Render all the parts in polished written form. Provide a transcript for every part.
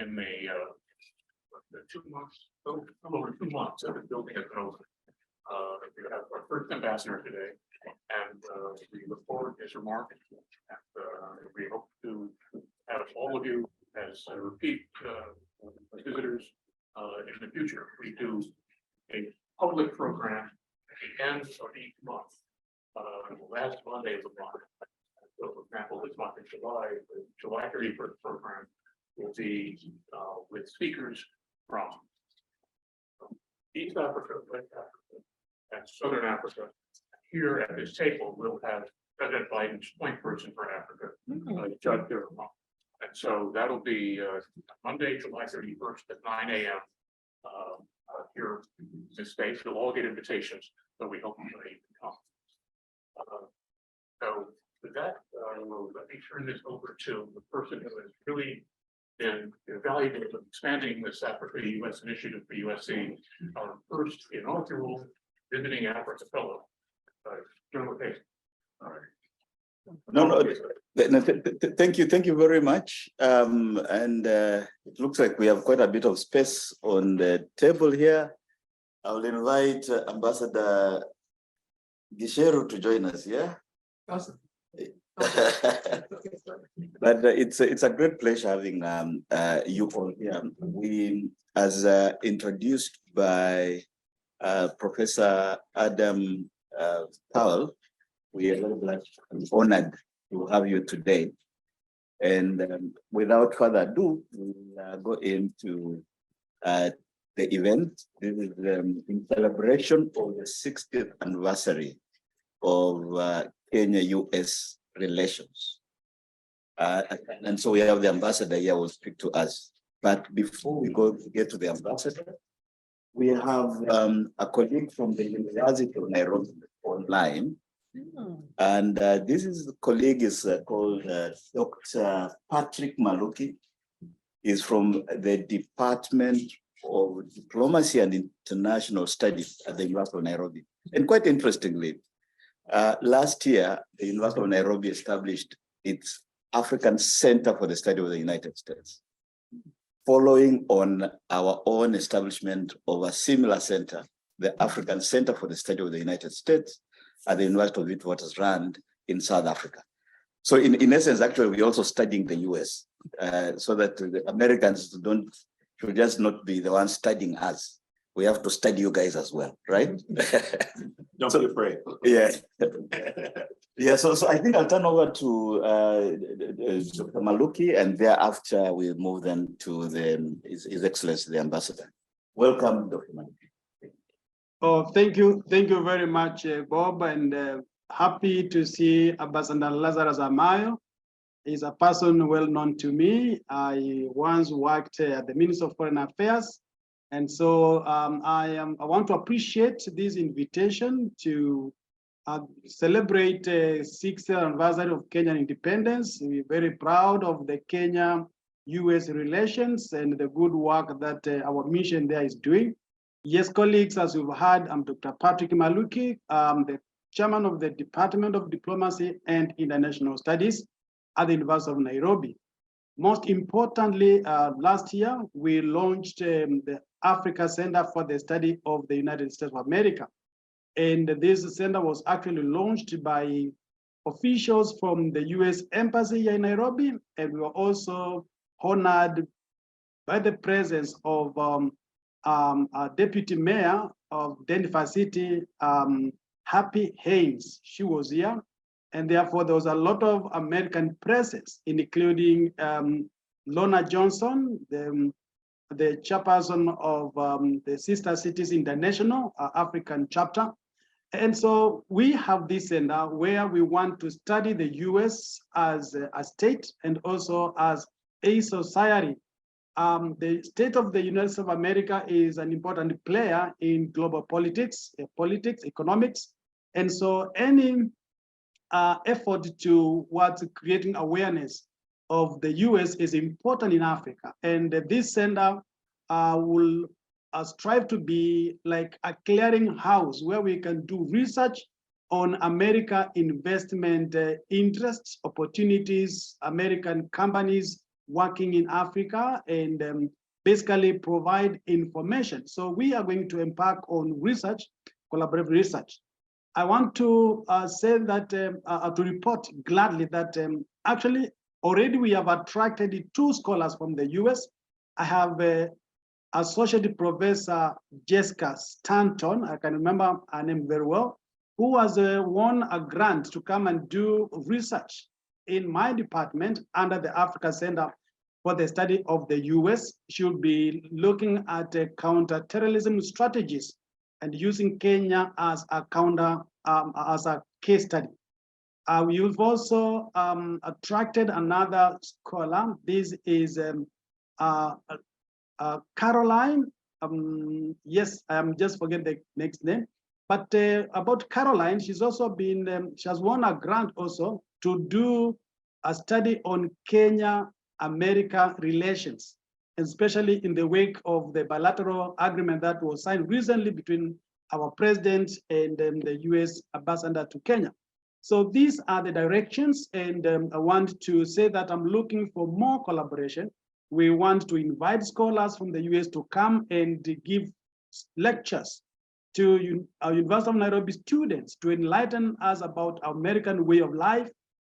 in the 2 months, a little over 2 months that the building has been open. We have our first ambassador today, and we look forward to his remarks. And we hope to have all of you as repeat visitors in the future. We do a public program at the end of each month, the last Monday of the month. So, for example, this month in July, the July 31st program will be with speakers from East Africa, West Africa, and Southern Africa. Here at this table, we'll have President Biden's point person for Africa, Judge Durham. And so that'll be Monday, July 31st at 9 a.m. Here in this space. You'll all get invitations, so we hope you can come. So with that, let me turn this over to the person who has really been valuable in expanding this Africa-US initiative for USC, our first inaugural visiting Africa fellow, General Wekesa. All right. Thank you very much. It looks like we have quite a bit of space on the table here. I will invite Ambassador Gisheru to join us. Yeah. Awesome. But it's a great pleasure having you all here. We, as introduced by Professor Adam Powell, we are very glad and honored to have you today. And without further ado, we'll go into the event. This is in celebration of the 60th anniversary of Kenya-US relations. And so we have the ambassador here will speak to us. But before we get to the ambassador, we have a colleague from the University of Nairobi online. And this colleague is called Dr. Patrick Maluki. He's from the Department of Diplomacy and International Studies at the University of Nairobi. And quite interestingly, last year, the University of Nairobi established its African Center for the Study of the United States, following on our own establishment of a similar center, the African Center for the Study of the United States at the University of Witwatersrand in South Africa. So in essence, actually, we're also studying the US so that the Americans should just not be the ones studying us. We have to study you guys as well, right? Don't be afraid. Yeah. Yeah, so I think I'll turn over to Dr. Maluki, and thereafter we move then to His Excellency, the Ambassador. Welcome, Dr. Maluki. Oh, thank you very much, Bob, and happy to see Ambassador Lazarus Amayo. He's a person well known to me. I once worked at the Ministry of Foreign Affairs, and so I want to appreciate this invitation to celebrate the 60th anniversary of Kenyan independence. We're very proud of the Kenya-US relations and the good work that our mission there is doing. Yes, colleagues, as you've heard, I'm Dr. Patrick Maluki, the chairman of the Department of Diplomacy and International Studies at the University of Nairobi. Most importantly, last year, we launched the Africa Center for the Study of the United States of America. And this center was actually launched by officials from the US Embassy here in Nairobi. And we were also honored by the presence of Deputy Mayor of Denver City, Happy Haynes. She was here. And therefore, there was a lot of American presence, including Lorna Johnson, the chairperson of the Sister Cities International African chapter. And so we have this center where we want to study the US as a state and also as a society. The state of the United States of America is an important player in global politics, economics. And so any effort towards creating awareness of the US is important in Africa. And this center will strive to be like a clearinghouse where we can do research on America investment interests, opportunities, American companies working in Africa and basically provide information. So we are going to embark on research, collaborative research. I want to say that, to report gladly that actually already we have attracted 2 scholars from the US. I have Associate Professor Jessica Stanton, I can remember her name very well, who has won a grant to come and do research in my department under the Africa Center for the Study of the US. She'll be looking at counter-terrorism strategies and using Kenya as a as a case study. We've also attracted another scholar. This is Caroline. Yes, I'm just forget the next name. But about Caroline, she's also been, she has won a grant also to do a study on Kenya-America relations, especially in the wake of the bilateral agreement that was signed recently between our president and the US ambassador to Kenya. So these are the directions, and I want to say that I'm looking for more collaboration. We want to invite scholars from the US to come and give lectures to our University of Nairobi students to enlighten us about American way of life,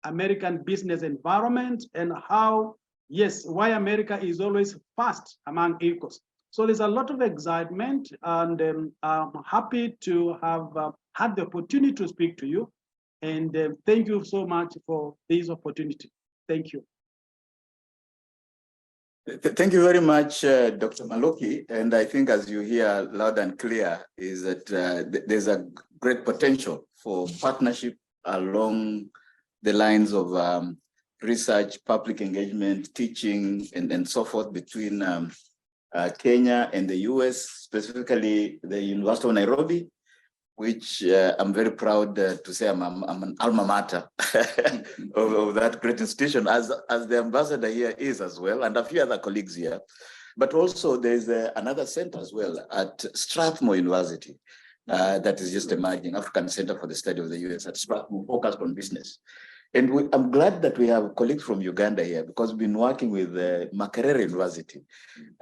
American business environment, and how, yes, why America is always first among equals. So there's a lot of excitement, and I'm happy to have had the opportunity to speak to you. And thank you so much for this opportunity. Thank you. Thank you very much, Dr. Maloki. And I think as you hear loud and clear is that there's a great potential for partnership along the lines of research, public engagement, teaching, and so forth between Kenya and the US, specifically the University of Nairobi, which I'm very proud to say I'm an alma mater of that great institution, as the ambassador here is as well, and a few other colleagues here. But also there's another center as well at Strathmore University that is just emerging, African Center for the Study of the US at Strathmore, focused on business. And I'm glad that we have colleagues from Uganda here, because we've been working with Makerere University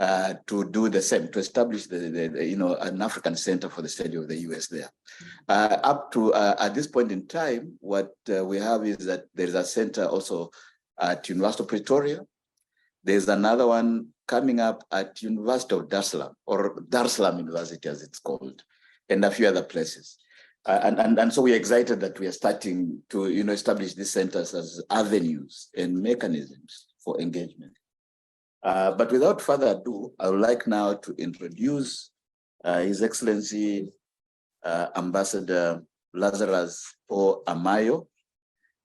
to do the same, to establish an African Center for the Study of the US there. Up to at this point in time, what we have is that there is a center also at University of Pretoria. There's another one coming up at University of Dar es Salaam, or Dar es Salaam University as it's called, and a few other places. And so we're excited that we are starting to establish these centers as avenues and mechanisms for engagement. But without further ado, I would like now to introduce His Excellency Ambassador Lazarus or Amayo.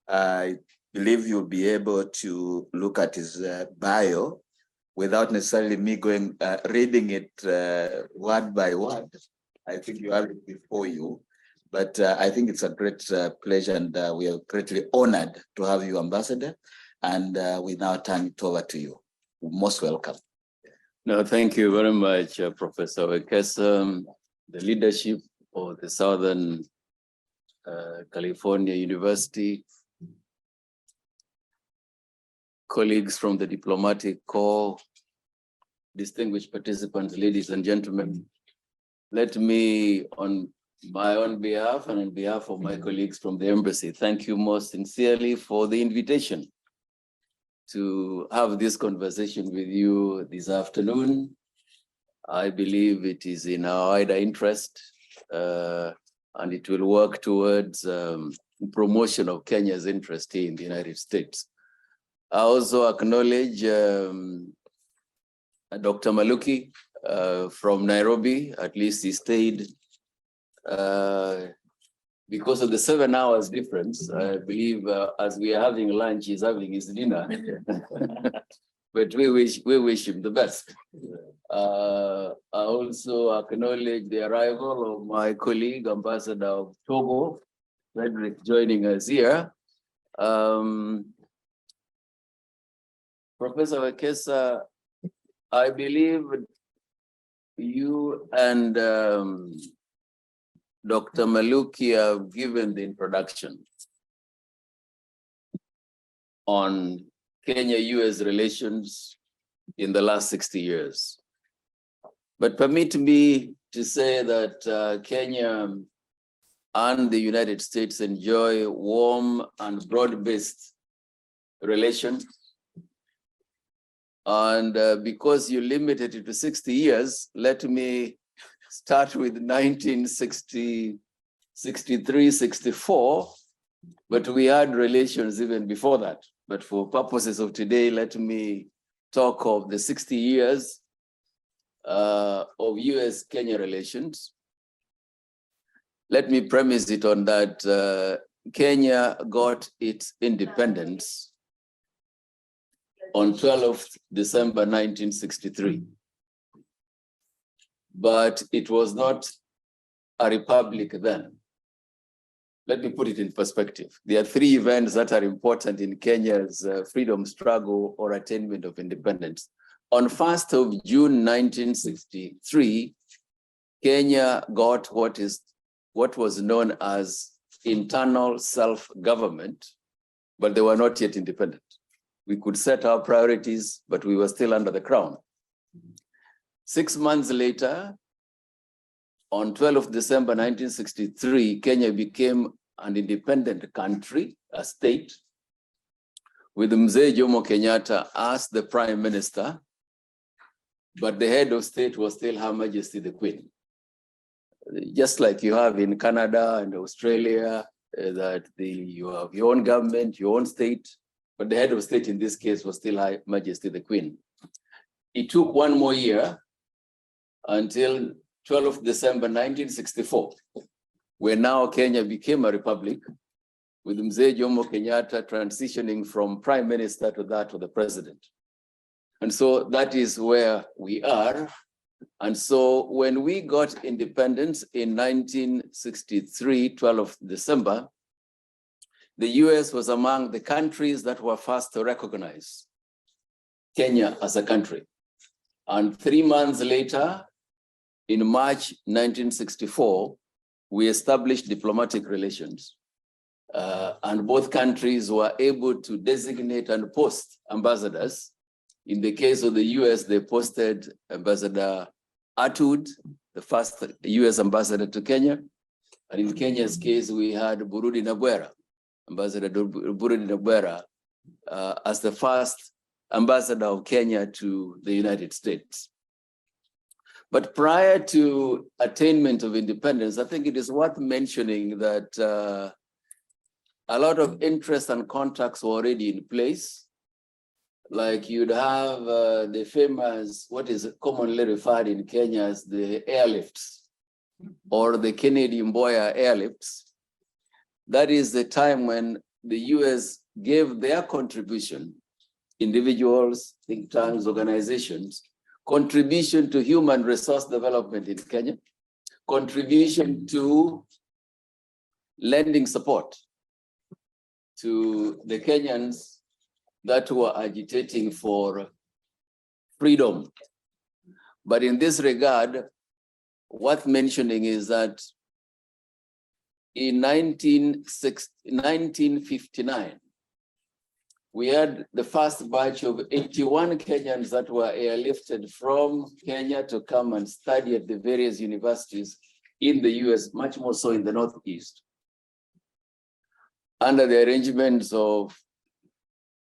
I believe you'll be able to look at his bio without necessarily me going reading it word by word. I think you have it before you. But I think it's a great pleasure, and we are greatly honored to have you, Ambassador. And we now turn it over to you. Most welcome. No, thank you very much, Professor Wekesa, the leadership of the Southern California University, colleagues from the Diplomatic Corps, distinguished participants, ladies and gentlemen. Let me, on my own behalf and on behalf of my colleagues from the embassy, thank you most sincerely for the invitation to have this conversation with you this afternoon. I believe it is in our wider interest and it will work towards promotion of Kenya's interest in the United States. I also acknowledge Dr. Maluki from Nairobi. At least he stayed because of the 7 hours difference. I believe as we are having lunch, he's having his dinner. But we wish him the best. I also acknowledge the arrival of my colleague, Ambassador of Togo, Frederick, joining us here. Professor Wekesa, I believe you and Dr. Maluki have given the introduction on Kenya-US relations in the last 60 years. But permit me to say that Kenya and the United States enjoy warm and broad-based relations. And because you limited it to 60 years, let me start with 1960, 63, 64, but we had relations even before that. But for purposes of today, let me talk of the 60 years of US-Kenya relations. Let me premise it on that Kenya got its independence on 12th December 1963. But it was not a republic then. Let me put it in perspective. There are three events that are important in Kenya's freedom struggle or attainment of independence. On 1st of June 1963, Kenya got what was known as internal self-government, but they were not yet independent. We could set our priorities, but we were still under the crown. 6 months later, on 12th December 1963, Kenya became an independent country, a state, with Mzee Jomo Kenyatta as the prime minister, but the head of state was still Her Majesty the Queen. Just like you have in Canada and Australia, that you have your own government, your own state, but the head of state in this case was still Her Majesty the Queen. It took one more year until 12th December 1964, where now Kenya became a republic, with Mzee Jomo Kenyatta transitioning from prime minister to that of the president. And so that is where we are. And so when we got independence in 1963, 12th December, the US was among the countries that were first to recognize Kenya as a country. And 3 months later, in March 1964, we established diplomatic relations. And both countries were able to designate and post ambassadors. In the case of the US, they posted Ambassador Atwood, the first US ambassador to Kenya. And in Kenya's case, we had Burudi Nabwera, Ambassador Burudi Nabwera, as the first ambassador of Kenya to the United States. But prior to attainment of independence, I think it is worth mentioning that a lot of interest and contacts were already in place. Like you'd have the famous, what is commonly referred in Kenya as the airlifts, or the Kennedy Mboya airlifts. That is the time when the US gave their contribution, individuals, think tanks, organizations, contribution to human resource development in Kenya, contribution to lending support to the Kenyans that were agitating for freedom. But in this regard, worth mentioning is that in 1959, we had the first batch of 81 Kenyans that were airlifted from Kenya to come and study at the various universities in the US, much more so in the Northeast, under the arrangements of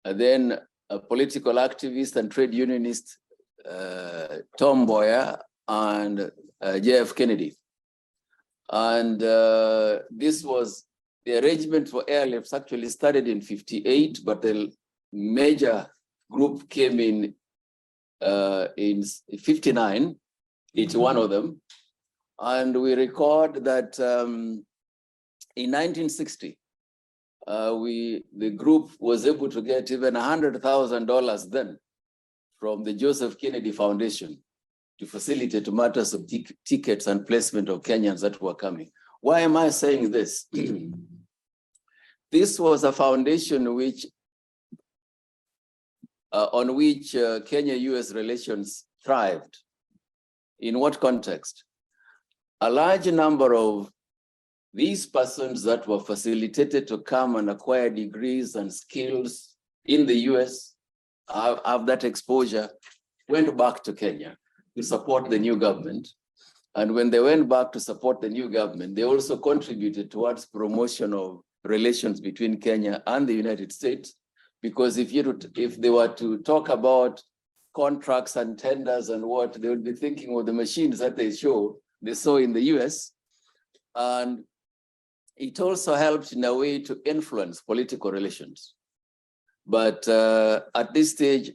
then a political activist and trade unionist, Tom Mboya and JF Kennedy. And this was, the arrangement for airlifts actually started in 58, but the major group came in 59, 81 of them. And we record that in 1960, the group was able to get even $100,000 then from the Joseph Kennedy Foundation to facilitate matters of tickets and placement of Kenyans that were coming. Why am I saying this? This was a foundation which, on which Kenya-US relations thrived. In what context? A large number of these persons that were facilitated to come and acquire degrees and skills in the US have that exposure, went back to Kenya to support the new government. And when they went back to support the new government, they also contributed towards promotion of relations between Kenya and the United States. Because if they were to talk about contracts and tenders and what, they would be thinking of the machines that they saw in the US. And it also helped in a way to influence political relations. But at this stage,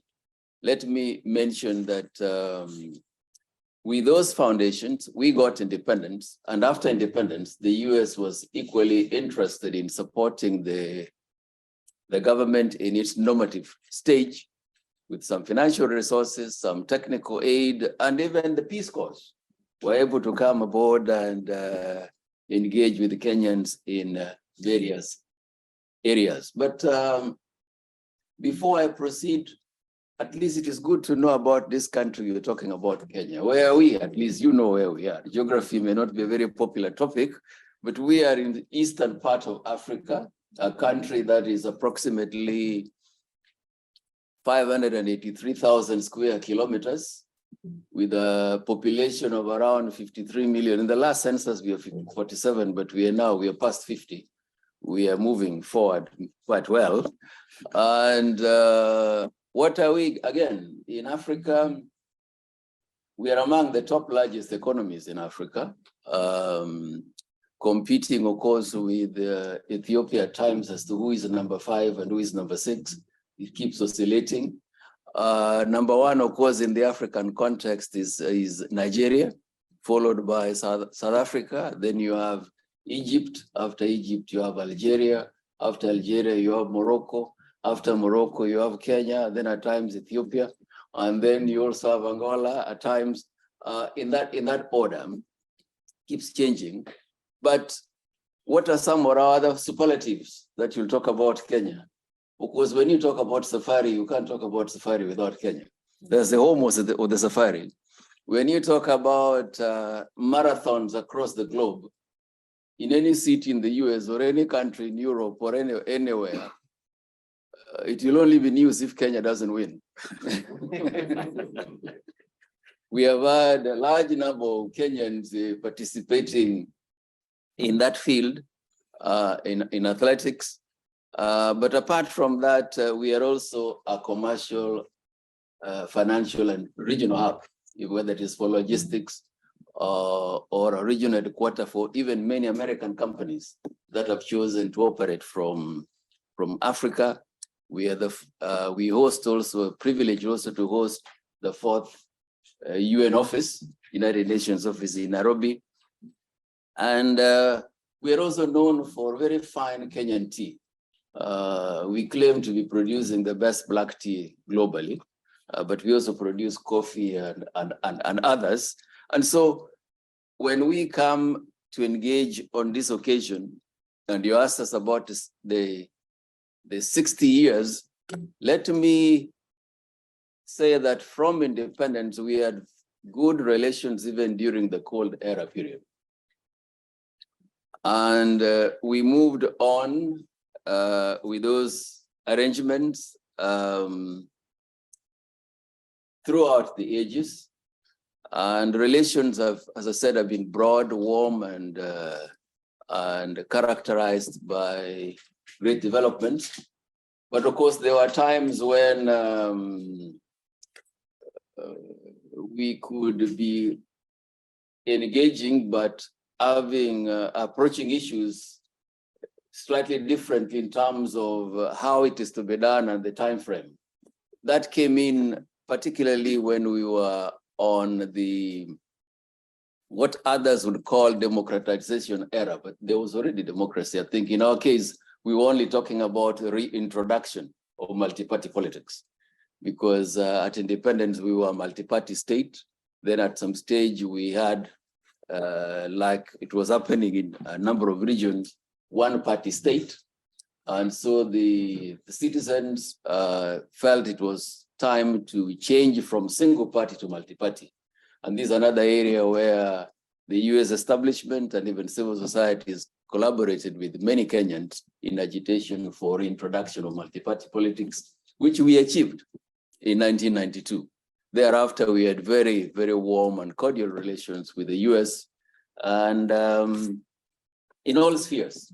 let me mention that with those foundations, we got independence. And after independence, the US was equally interested in supporting the government in its normative stage with some financial resources, some technical aid, and even the Peace Corps were able to come aboard and engage with the Kenyans in various areas. But before I proceed, at least it is good to know about this country you're talking about, Kenya. Where are we? At least you know where we are. Geography may not be a very popular topic, but we are in the eastern part of Africa, a country that is approximately 583,000 square kilometers with a population of around 53 million. In the last census, we were 47, but we are past 50. We are moving forward quite well. And what are we, again, in Africa, we are among the top largest economies in Africa, competing, of course, with Ethiopia at times as to who is number 5 and who is number 6. It keeps oscillating. Number 1, of course, in the African context is Nigeria, followed by South Africa. Then you have Egypt. After Egypt, you have Algeria. After Algeria, you have Morocco. After Morocco, you have Kenya, then at times Ethiopia, and then you also have Angola at times. In that order, keeps changing. But what are some of our other superlatives that you'll talk about Kenya? Because when you talk about safari, you can't talk about safari without Kenya. There's the home of the safari. When you talk about marathons across the globe, in any city in the US or any country in Europe or anywhere, it will only be news if Kenya doesn't win. We have had a large number of Kenyans participating in that field, in athletics. But apart from that, we are also a commercial, financial, and regional hub, whether it is for logistics or a regional headquarter for even many American companies that have chosen to operate from Africa. We are we host also, privileged also to host the 4th UN office, United Nations office in Nairobi. And we are also known for very fine Kenyan tea. We claim to be producing the best black tea globally, but we also produce coffee and others. And so when we come to engage on this occasion, and you asked us about the 60 years, let me say that from independence, we had good relations even during the Cold Era period. And we moved on with those arrangements throughout the ages. And relations have, as I said, have been broad, warm, and characterized by great developments. But of course, there were times when we could be engaging, but approaching issues slightly different in terms of how it is to be done and the time frame. That came in particularly when we were on the what others would call democratization era, but there was already democracy. I think in our case, we were only talking about reintroduction of multi-party politics, because at independence, we were a multi-party state. Then at some stage, we had, like it was happening in a number of regions, one-party state. And so the citizens felt it was time to change from single party to multi-party. And this is another area where the US establishment and even civil societies collaborated with many Kenyans in agitation for introduction of multi-party politics, which we achieved. in 1992. Thereafter, we had very, very warm and cordial relations with the US and in all spheres.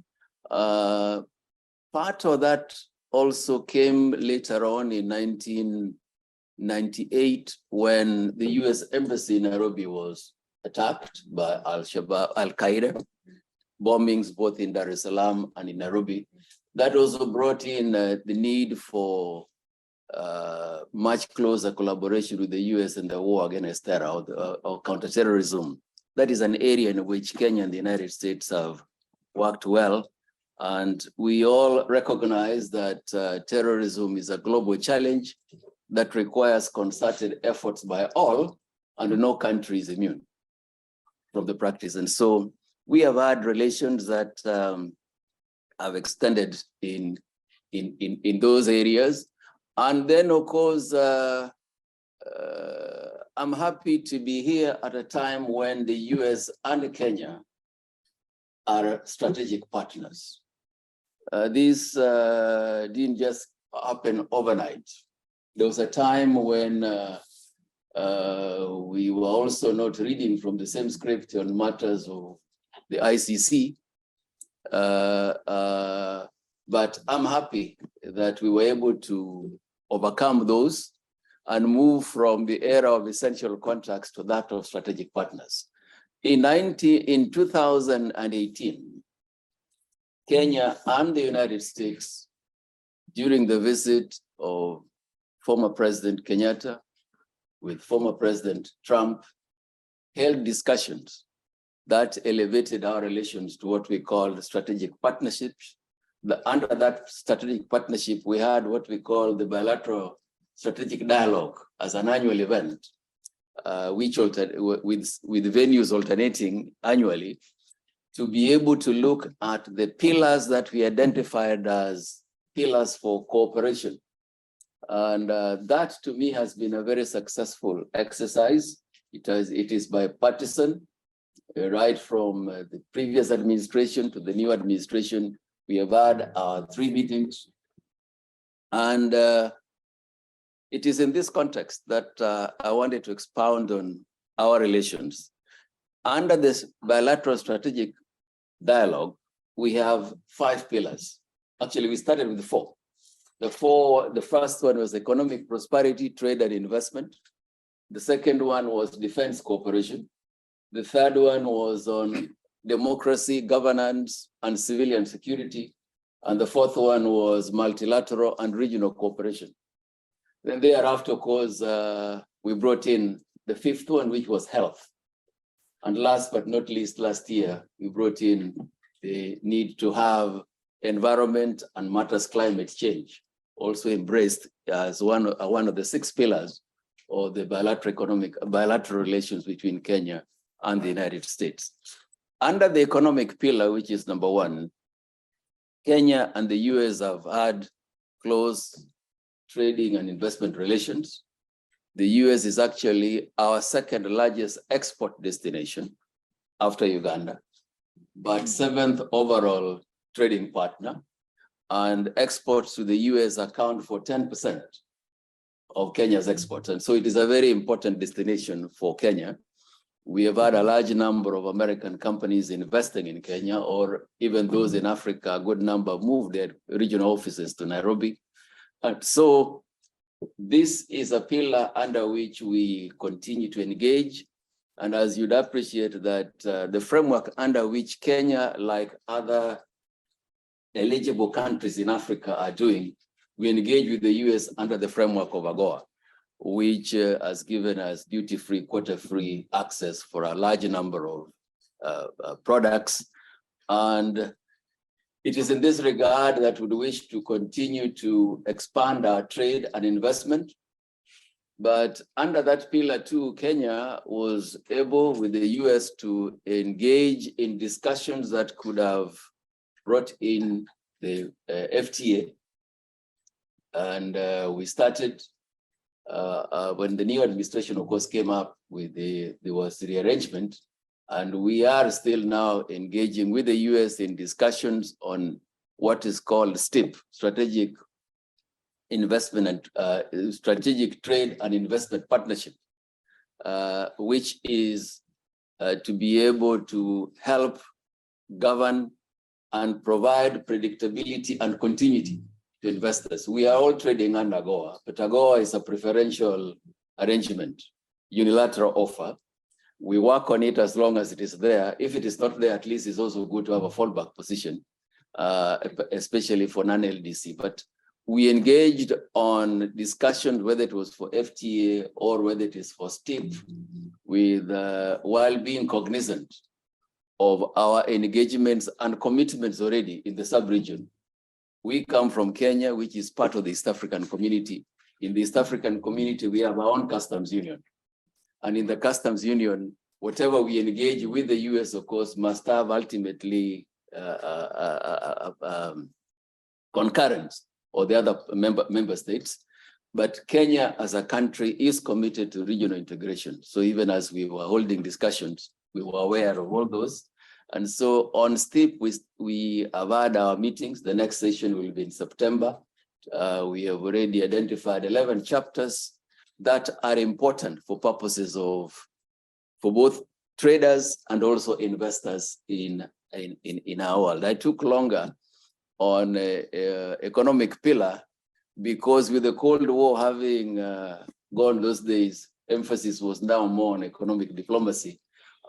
Part of that also came later on in 1998 when the US Embassy in Nairobi was attacked by Al-Qaeda, bombings both in Dar es Salaam and in Nairobi. That also brought in the need for much closer collaboration with the US in the war against terror or counterterrorism. That is an area in which Kenya and the United States have worked well. And we all recognize that terrorism is a global challenge that requires concerted efforts by all, and no country is immune from the practice. And so we have had relations that have extended in those areas. And then, of course, I'm happy to be here at a time when the US and Kenya are strategic partners. This didn't just happen overnight. There was a time when we were also not reading from the same script on matters of the ICC. But I'm happy that we were able to overcome those and move from the era of essential contracts to that of strategic partners. In 2018, Kenya and the United States, during the visit of former President Kenyatta with former President Trump, held discussions that elevated our relations to what we call strategic partnerships. Under that strategic partnership, we had what we call the bilateral strategic dialogue as an annual event, which with venues alternating annually, to be able to look at the pillars that we identified as pillars for cooperation. And that to me has been a very successful exercise. It is bipartisan, right from the previous administration to the new administration. We have had 3 meetings. And it is in this context that I wanted to expound on our relations. Under this bilateral strategic dialogue, we have 5 pillars. Actually, we started with 4. The first one was economic prosperity, trade and investment. The second one was defense cooperation. The third one was on democracy, governance, and civilian security. And the fourth one was multilateral and regional cooperation. Then thereafter, of course, we brought in the 5th one, which was health. And last but not least, last year, we brought in the need to have environment and matters climate change, also embraced as one of the 6 pillars of the bilateral relations between Kenya and the United States. Under the economic pillar, which is number 1, Kenya and the US have had close trading and investment relations. The US is actually our 2nd largest export destination after Uganda, but 7th overall trading partner. And exports to the US account for 10% of Kenya's exports. And so it is a very important destination for Kenya. We have had a large number of American companies investing in Kenya, or even those in Africa, a good number moved their regional offices to Nairobi. And so this is a pillar under which we continue to engage. And as you'd appreciate that the framework under which Kenya, like other eligible countries in Africa are doing, we engage with the US under the framework of AGOA, which has given us duty-free, quota-free access for a large number of products. And it is in this regard that we wish to continue to expand our trade and investment. But under that pillar too, Kenya was able with the US to engage in discussions that could have brought in the FTA. And we started when the new administration, of course, came up with there was the rearrangement. And we are still now engaging with the US in discussions on what is called STIP, Strategic investment and strategic trade and investment partnership, which is to be able to help govern and provide predictability and continuity to investors. We are all trading under AGOA, but AGOA is a preferential arrangement, unilateral offer. We work on it as long as it is there. If it is not there, at least it's also good to have a fallback position, especially for non-LDC. But we engaged on discussions, whether it was for FTA or whether it is for STIP, with while being cognizant of our engagements and commitments already in the sub-region. We come from Kenya, which is part of the East African community. In the East African community, we have our own customs union. And in the customs union, whatever we engage with the US, of course, must have ultimately concurrence or the other member states. But Kenya as a country is committed to regional integration. So even as we were holding discussions, we were aware of all those. And so on STIP, we have had our meetings. The next session will be in September. We have already identified 11 chapters that are important for purposes of, for both traders and also investors in our world. I took longer on economic pillar because with the Cold War having gone those days, emphasis was now more on economic diplomacy.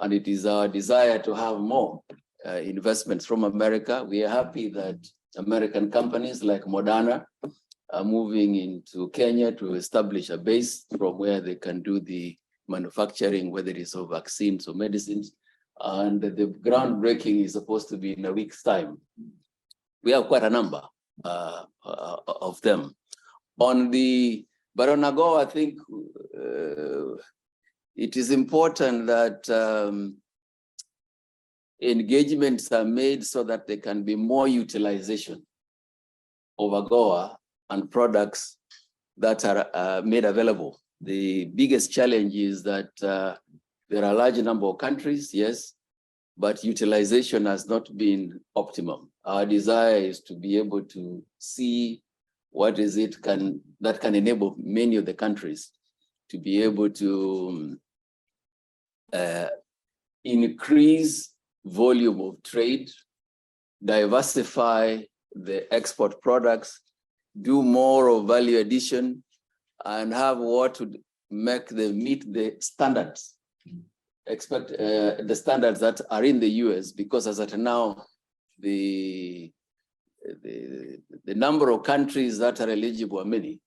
And it is our desire to have more investments from America. We are happy that American companies like Moderna are moving into Kenya to establish a base from where they can do the manufacturing, whether it is of vaccines or medicines. And the groundbreaking is supposed to be in a week's time. We have quite a number of them. But on AGOA, I think it is important that engagements are made so that there can be more utilization of AGOA and products that are made available. The biggest challenge is that there are a large number of countries, yes, but utilization has not been optimum. Our desire is to be able to see what is it that can enable many of the countries to be able to increase volume of trade, diversify the export products, do more of value addition, and have what would make them meet the standards, the standards that are in the US, because as at now, the number of countries that are eligible are many,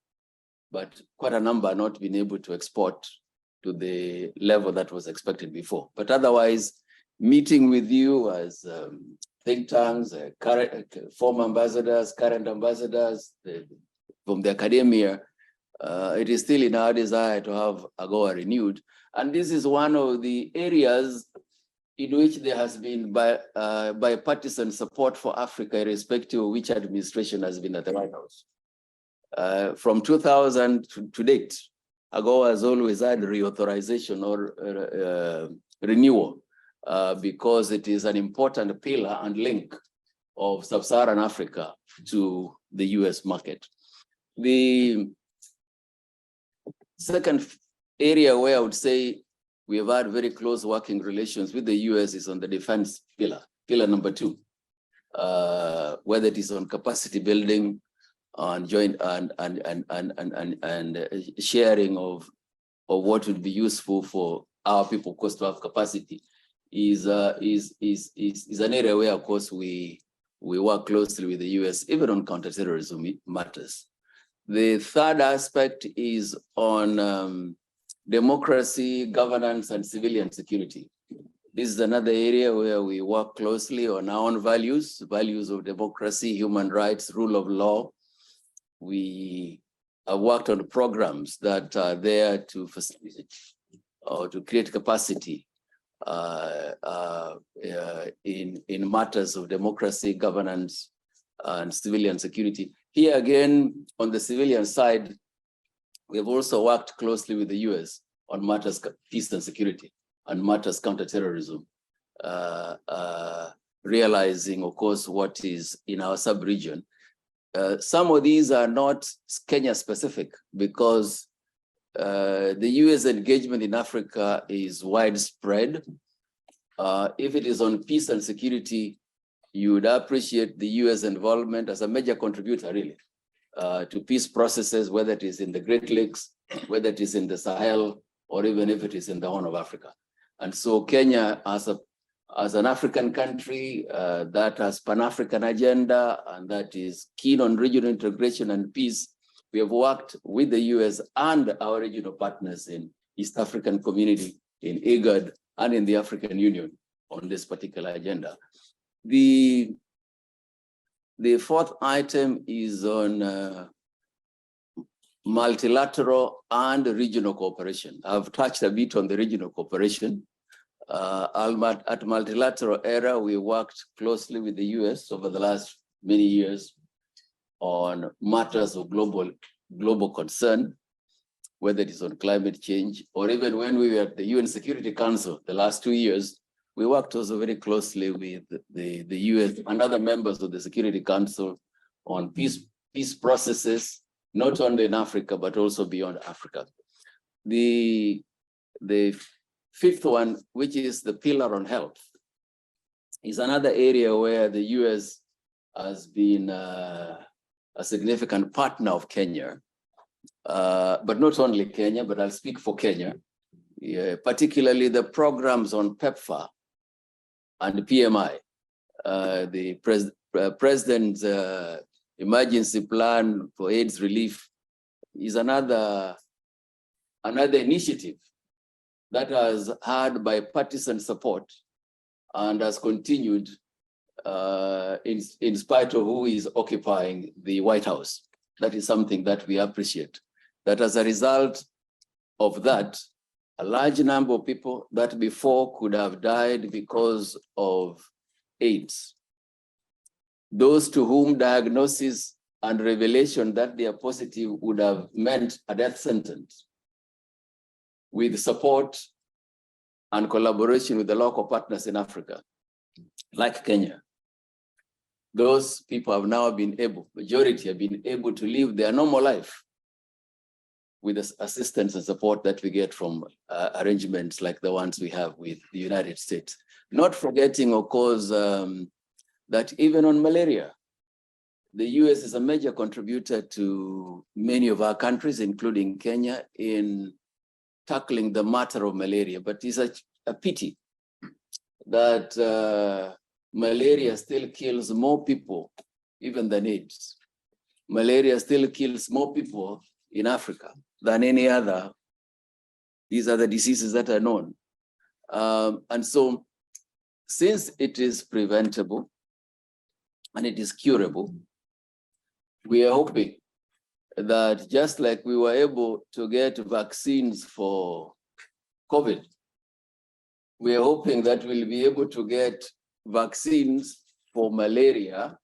but quite a number are not being able to export to the level that was expected before. But otherwise, meeting with you as think tanks, former ambassadors, current ambassadors from the academia, it is still in our desire to have AGOA renewed. And this is one of the areas in which there has been bipartisan support for Africa, irrespective of which administration has been at the White House. From 2000 to date, AGOA has always had reauthorization or renewal because it is an important pillar and link of sub-Saharan Africa to the US market. The second area where I would say we have had very close working relations with the US is on the defense pillar, pillar number 2, whether it is on capacity building, on joint and sharing of what would be useful for our people, of course, to have capacity is an area where, of course, we work closely with the US, even on counterterrorism matters. The third aspect is on democracy, governance, and civilian security. This is another area where we work closely on our own values of democracy, human rights, rule of law. We have worked on programs that are there to facilitate or to create capacity in matters of democracy, governance, and civilian security. Here again, on the civilian side, we have also worked closely with the US on matters peace and security and matters counterterrorism, realizing, of course, what is in our sub-region. some of these are not Kenya specific because the US engagement in Africa is widespread. If it is on peace and security, you would appreciate the US involvement as a major contributor, really, to peace processes, whether it is in the Great Lakes, whether it is in the Sahel, or even if it is in the Horn of Africa. And so Kenya, as an African country that has Pan-African agenda and that is keen on regional integration and peace, we have worked with the US and our regional partners in East African community, in IGAD, and in the African Union on this particular agenda. The fourth item is on multilateral and regional cooperation. I've touched a bit on the regional cooperation. At multilateral era, we worked closely with the US over the last many years on matters of global concern, whether it is on climate change, or even when we were at the UN Security Council the last 2 years, we worked also very closely with the US and other members of the Security Council on peace processes, not only in Africa, but also beyond Africa. The fifth one, which is the pillar on health, is another area where the US has been a significant partner of Kenya, but not only Kenya, but I'll speak for Kenya, particularly the programs on PEPFAR and PMI. The president's emergency plan for AIDS relief is another initiative that has had bipartisan support and has continued in spite of who is occupying the White House. That is something that we appreciate. That as a result of that, a large number of people that before could have died because of AIDS, those to whom diagnosis and revelation that they are positive would have meant a death sentence, with support and collaboration with the local partners in Africa, like Kenya, those people have now been able, majority have been able to live their normal life with the assistance and support that we get from arrangements like the ones we have with the United States. Not forgetting, of course, that even on malaria, the US is a major contributor to many of our countries, including Kenya, in tackling the matter of malaria. But it's a pity that malaria still kills more people even than AIDS. Malaria still kills more people in Africa than any other. These are the diseases that are known. And so since it is preventable and it is curable, we are hoping that just like we were able to get vaccines for COVID, we are hoping that we'll be able to get vaccines for malaria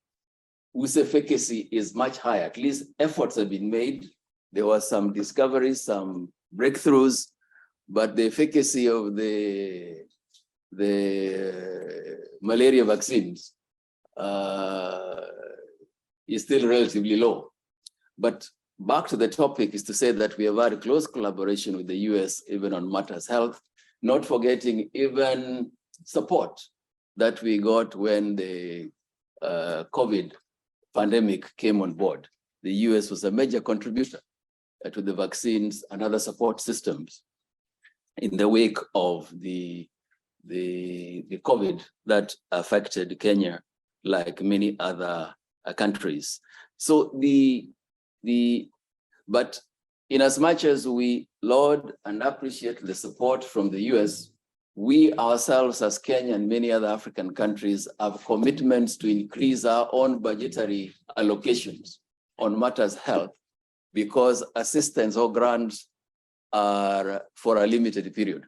whose efficacy is much higher. At least efforts have been made. There were some discoveries, some breakthroughs, but the efficacy of the malaria vaccines is still relatively low. But back to the topic is to say that we have had close collaboration with the US, even on matters health, not forgetting even support that we got when the COVID pandemic came on board. The US was a major contributor to the vaccines and other support systems in the wake of the COVID that affected Kenya, like many other countries. So but in as much as we laud and appreciate the support from the US, we ourselves as Kenya and many other African countries have commitments to increase our own budgetary allocations on matters health, because assistance or grants are for a limited period.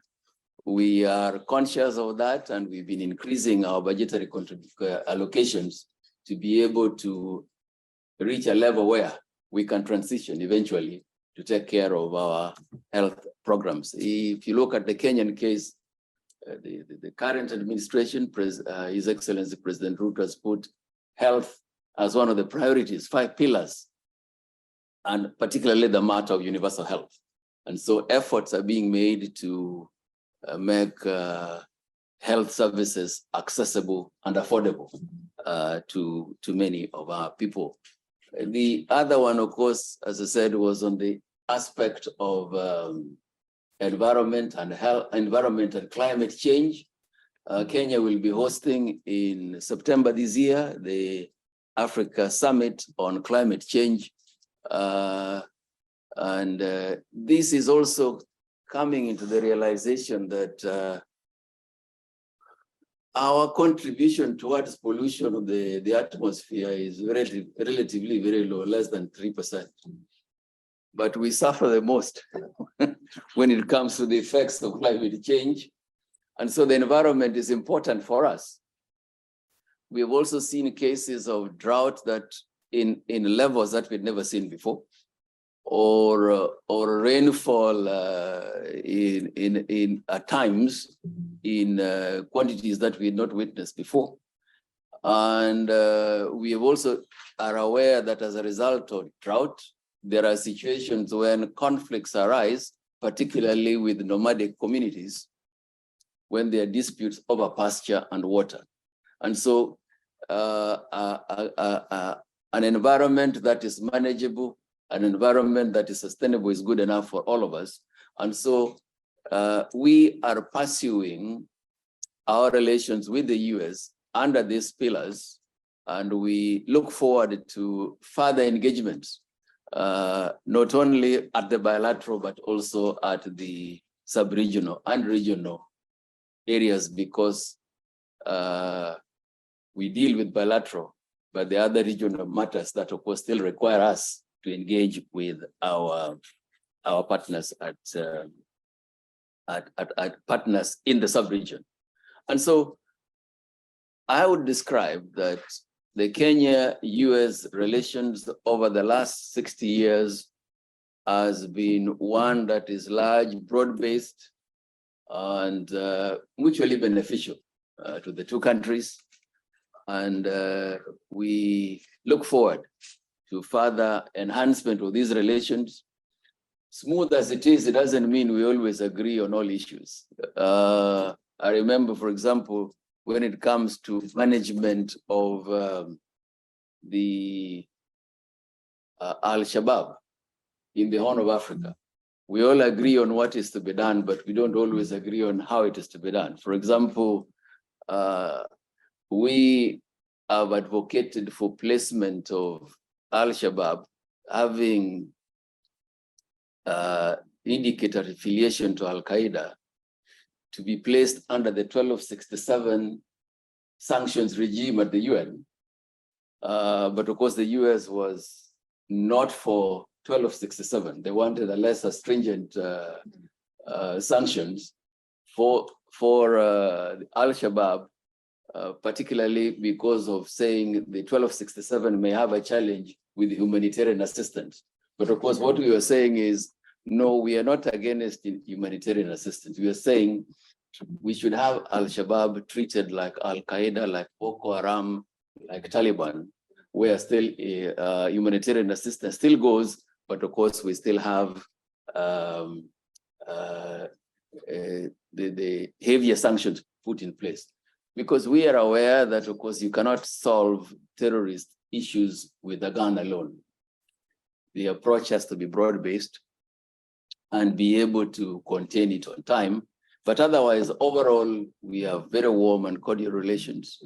We are conscious of that, and we've been increasing our budgetary allocations to be able to reach a level where we can transition eventually to take care of our health programs. If you look at the Kenyan case, the current administration, His Excellency President Ruto has put health as one of the priorities, 5 pillars, and particularly the matter of universal health. And so efforts are being made to make health services accessible and affordable to many of our people. The other one, of course, as I said, was on the aspect of environment and health, environment and climate change. Kenya will be hosting in September this year the Africa Summit on Climate Change. This is also coming into the realization that our contribution towards pollution of the atmosphere is relatively very low, less than 3%. But we suffer the most when it comes to the effects of climate change. And so the environment is important for us. We have also seen cases of drought that in levels that we'd never seen before, or rainfall in at times in quantities that we had not witnessed before. And we have also are aware that as a result of drought, there are situations when conflicts arise, particularly with nomadic communities, when there are disputes over pasture and water. And so an environment that is manageable, an environment that is sustainable is good enough for all of us. And so we are pursuing our relations with the US under these pillars, and we look forward to further engagement, not only at the bilateral, but also at the sub-regional and regional areas, because we deal with bilateral, but the other regional matters that of course still require us to engage with our partners at partners in the sub-region. And so I would describe that the Kenya-US relations over the last 60 years has been one that is large, broad-based, and mutually beneficial to the two countries. And we look forward to further enhancement of these relations. Smooth as it is, it doesn't mean we always agree on all issues. I remember, for example, when it comes to management of the Al-Shabaab in the Horn of Africa, we all agree on what is to be done, but we don't always agree on how it is to be done. For example, we have advocated for placement of Al-Shabaab having indicated affiliation to Al-Qaeda to be placed under the 1267 sanctions regime at the UN. But of course, the US was not for 1267. They wanted a lesser stringent sanctions for Al-Shabaab, particularly because of saying the 1267 may have a challenge with humanitarian assistance. But of course, what we were saying is, no, we are not against humanitarian assistance. We are saying we should have Al-Shabaab treated like Al-Qaeda, like Boko Haram, like Taliban, where still humanitarian assistance still goes, but of course we still have the heavier sanctions put in place. Because we are aware that, of course, you cannot solve terrorist issues with a gun alone. The approach has to be broad-based and be able to contain it on time. But otherwise, overall, we have very warm and cordial relations.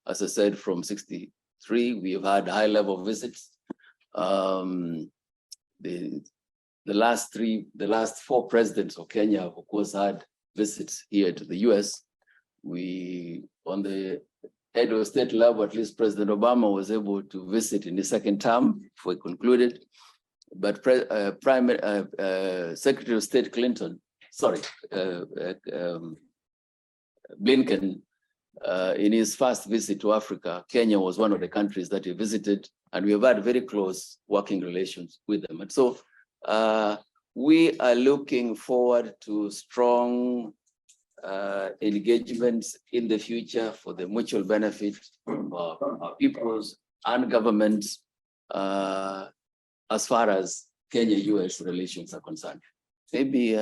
As I said, from 1963, we've had high-level visits. The last 4 presidents of Kenya have, of course, had visits here to the US. We, on the head of state level, at least President Obama was able to visit in the second term before he concluded. But Secretary of State Blinken, in his first visit to Africa, Kenya was one of the countries that he visited, and we have had very close working relations with them. And so we are looking forward to strong engagements in the future for the mutual benefit of our peoples and governments as far as Kenya-US relations are concerned. Maybe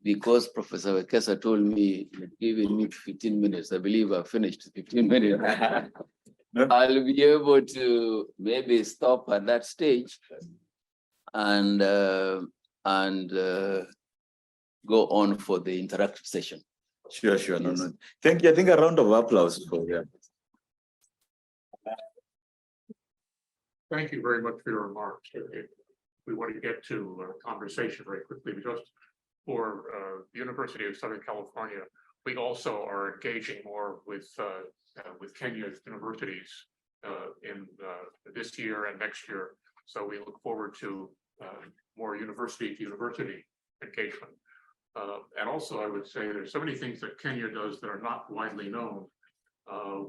because Professor Wekesa told me, giving me 15 minutes, I believe I finished 15 minutes. I'll be able to maybe stop at that stage and go on for the interactive session. Sure. No. Thank you. I think a round of applause for you. Thank you very much for your remarks. We want to get to a conversation very quickly, because for the University of Southern California, we also are engaging more with Kenya's universities in this year and next year. So we look forward to more university-to-university engagement. And also, I would say there's so many things that Kenya does that are not widely known.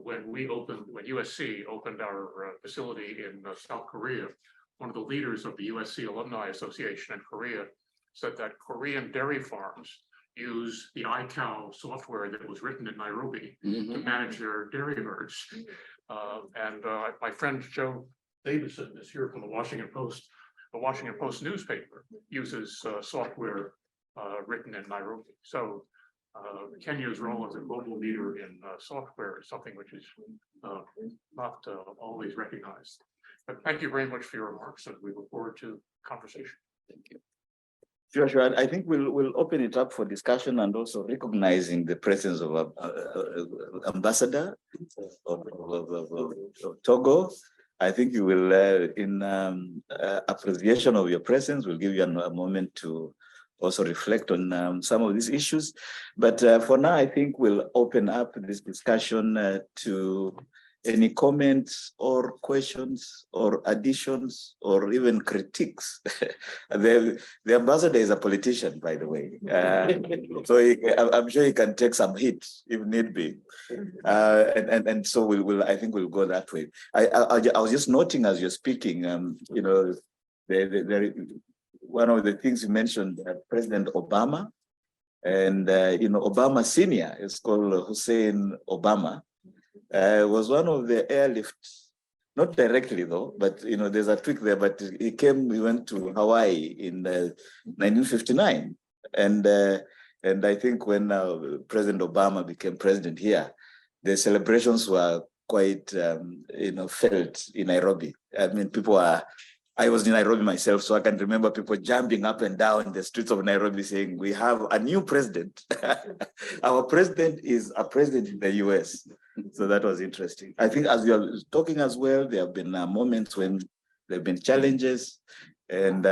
When USC opened our facility in South Korea, one of the leaders of the USC Alumni Association in Korea said that Korean dairy farms use the iCow software that was written in Nairobi to manage their dairy herds. My friend Joe Davison is here from the Washington Post. The Washington Post newspaper uses software written in Nairobi. So Kenya's role as a global leader in software is something which is not always recognized. But thank you very much for your remarks, and we look forward to conversation. Thank you. Sure. I think we'll open it up for discussion, and also recognizing the presence of Ambassador of Togo. I think you will, in appreciation of your presence, we'll give you a moment to also reflect on some of these issues. But for now, I think we'll open up this discussion to any comments or questions or additions or even critiques. The ambassador is a politician, by the way. So I'm sure he can take some heat if need be. And so I think we'll go that way. I was just noting as you're speaking, you know, one of the things you mentioned, President Obama, and you know, Obama Senior is called Hussein Obama, was one of the airlift, not directly though, but you know, there's a tweak there. But he went to Hawaii in 1959, and I think when President Obama became president here, the celebrations were quite you know, felt in Nairobi. I mean, I was in Nairobi myself, so I can remember people jumping up and down the streets of Nairobi saying, we have a new president. Our president is a president in the US. So that was interesting. I think as we are talking as well, there have been moments when there have been challenges. And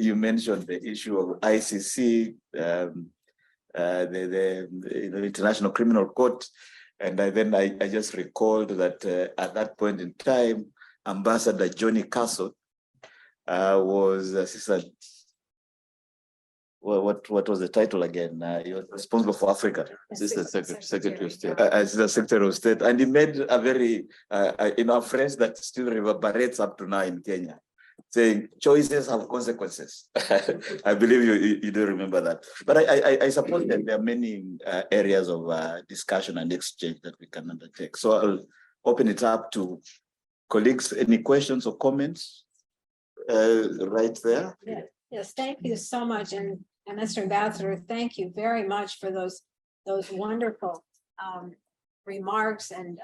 you mentioned the issue of ICC, the International Criminal Court. And then I just recalled that at that point in time, Ambassador Johnny Castle was assistant. What was the title again? He was responsible for Africa. Assistant Secretary of State. As the Secretary of State, and he made a very, you know, a phrase that still reverberates up to now in Kenya, saying choices have consequences. I believe you do remember that. But I suppose that there are many areas of discussion and exchange that we can undertake. So I'll open it up to colleagues. Any questions or comments? Right there. Yeah. Yes, thank you so much. And Mr. Ambassador, thank you very much for those wonderful remarks. And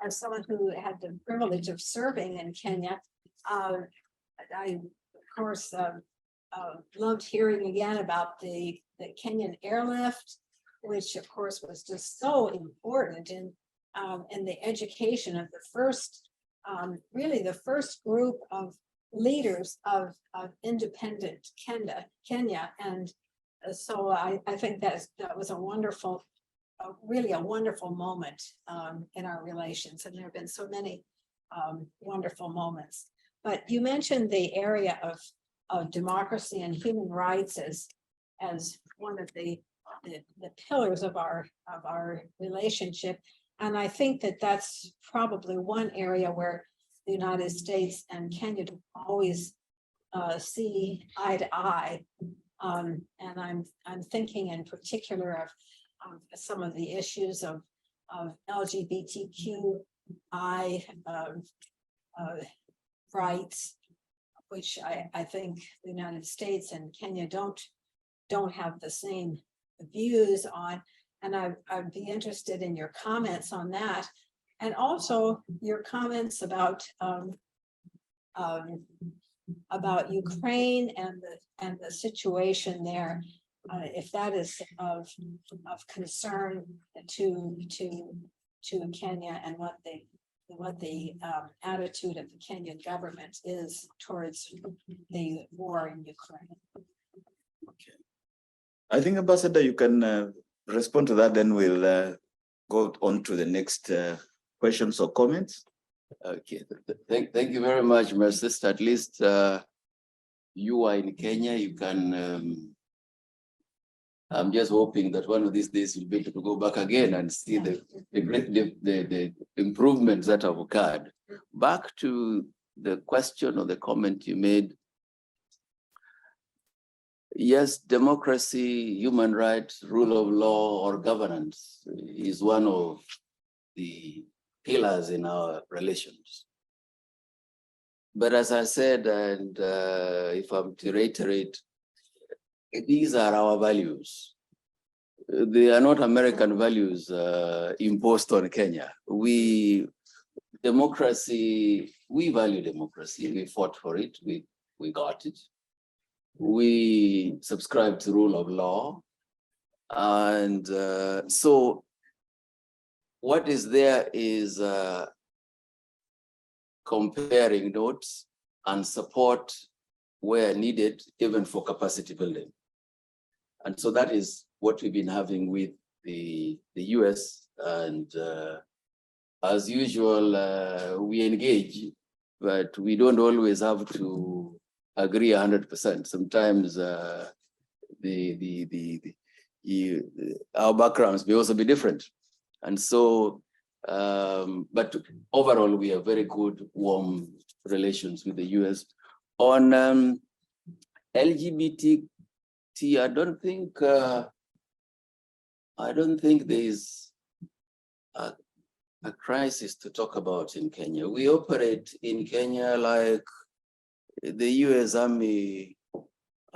as someone who had the privilege of serving in Kenya, I of course loved hearing again about the Kenyan airlift, which of course was just so important in the education of the first, really the first group of leaders of independent Kenya. And so I think that was a wonderful, really a wonderful moment in our relations. And there have been so many wonderful moments. But you mentioned the area of democracy and human rights as one of the pillars of our relationship. And I think that that's probably one area where the United States and Kenya don't always see eye to eye. And I'm thinking in particular of some of the issues of LGBTQ rights, which I think the United States and Kenya don't have the same views on. And I'd be interested in your comments on that. And also your comments about Ukraine and the situation there, if that is of concern to Kenya, and what the attitude of the Kenyan government is towards the war in Ukraine. I think, Ambassador, you can respond to that, then we'll go on to the next questions or comments. Okay, thank you very much, my sister. At least you are in Kenya. You can. I'm just hoping that one of these days you'll be able to go back again and see the improvements that have occurred. Back to the question or the comment you made. Yes, democracy, human rights, rule of law, or governance is one of the pillars in our relations. But as I said, and if I'm to reiterate, these are our values. They are not American values imposed on Kenya. We value democracy. We fought for it. We got it. We subscribe to rule of law. And so what is there is comparing notes and support where needed, even for capacity building. And so that is what we've been having with the US. And as usual, we engage, but we don't always have to agree 100%. Sometimes our backgrounds may also be different. And so, but overall, we have very good, warm relations with the US. On LGBT, I don't think there is a crisis to talk about in Kenya. We operate in Kenya like the US Army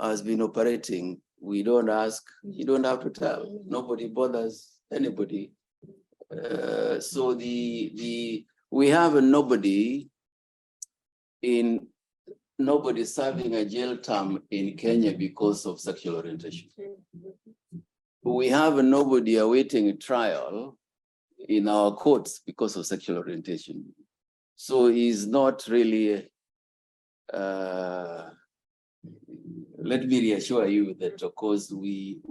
has been operating. We don't ask, you don't have to tell. Nobody bothers anybody. So we have nobody serving a jail term in Kenya because of sexual orientation. We have nobody awaiting a trial in our courts because of sexual orientation. So he's not really, let me reassure you that, of course, we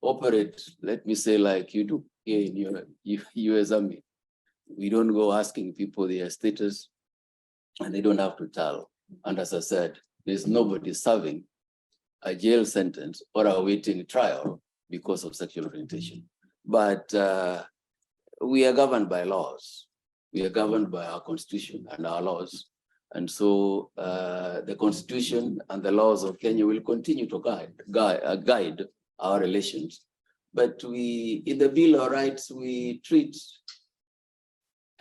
operate, let me say, like you do here in your US Army. We don't go asking people their status, and they don't have to tell. And as I said, there's nobody serving a jail sentence or awaiting trial because of sexual orientation. But we are governed by laws. We are governed by our constitution and our laws. And so the constitution and the laws of Kenya will continue to guide our relations. But in the Bill of Rights, we treat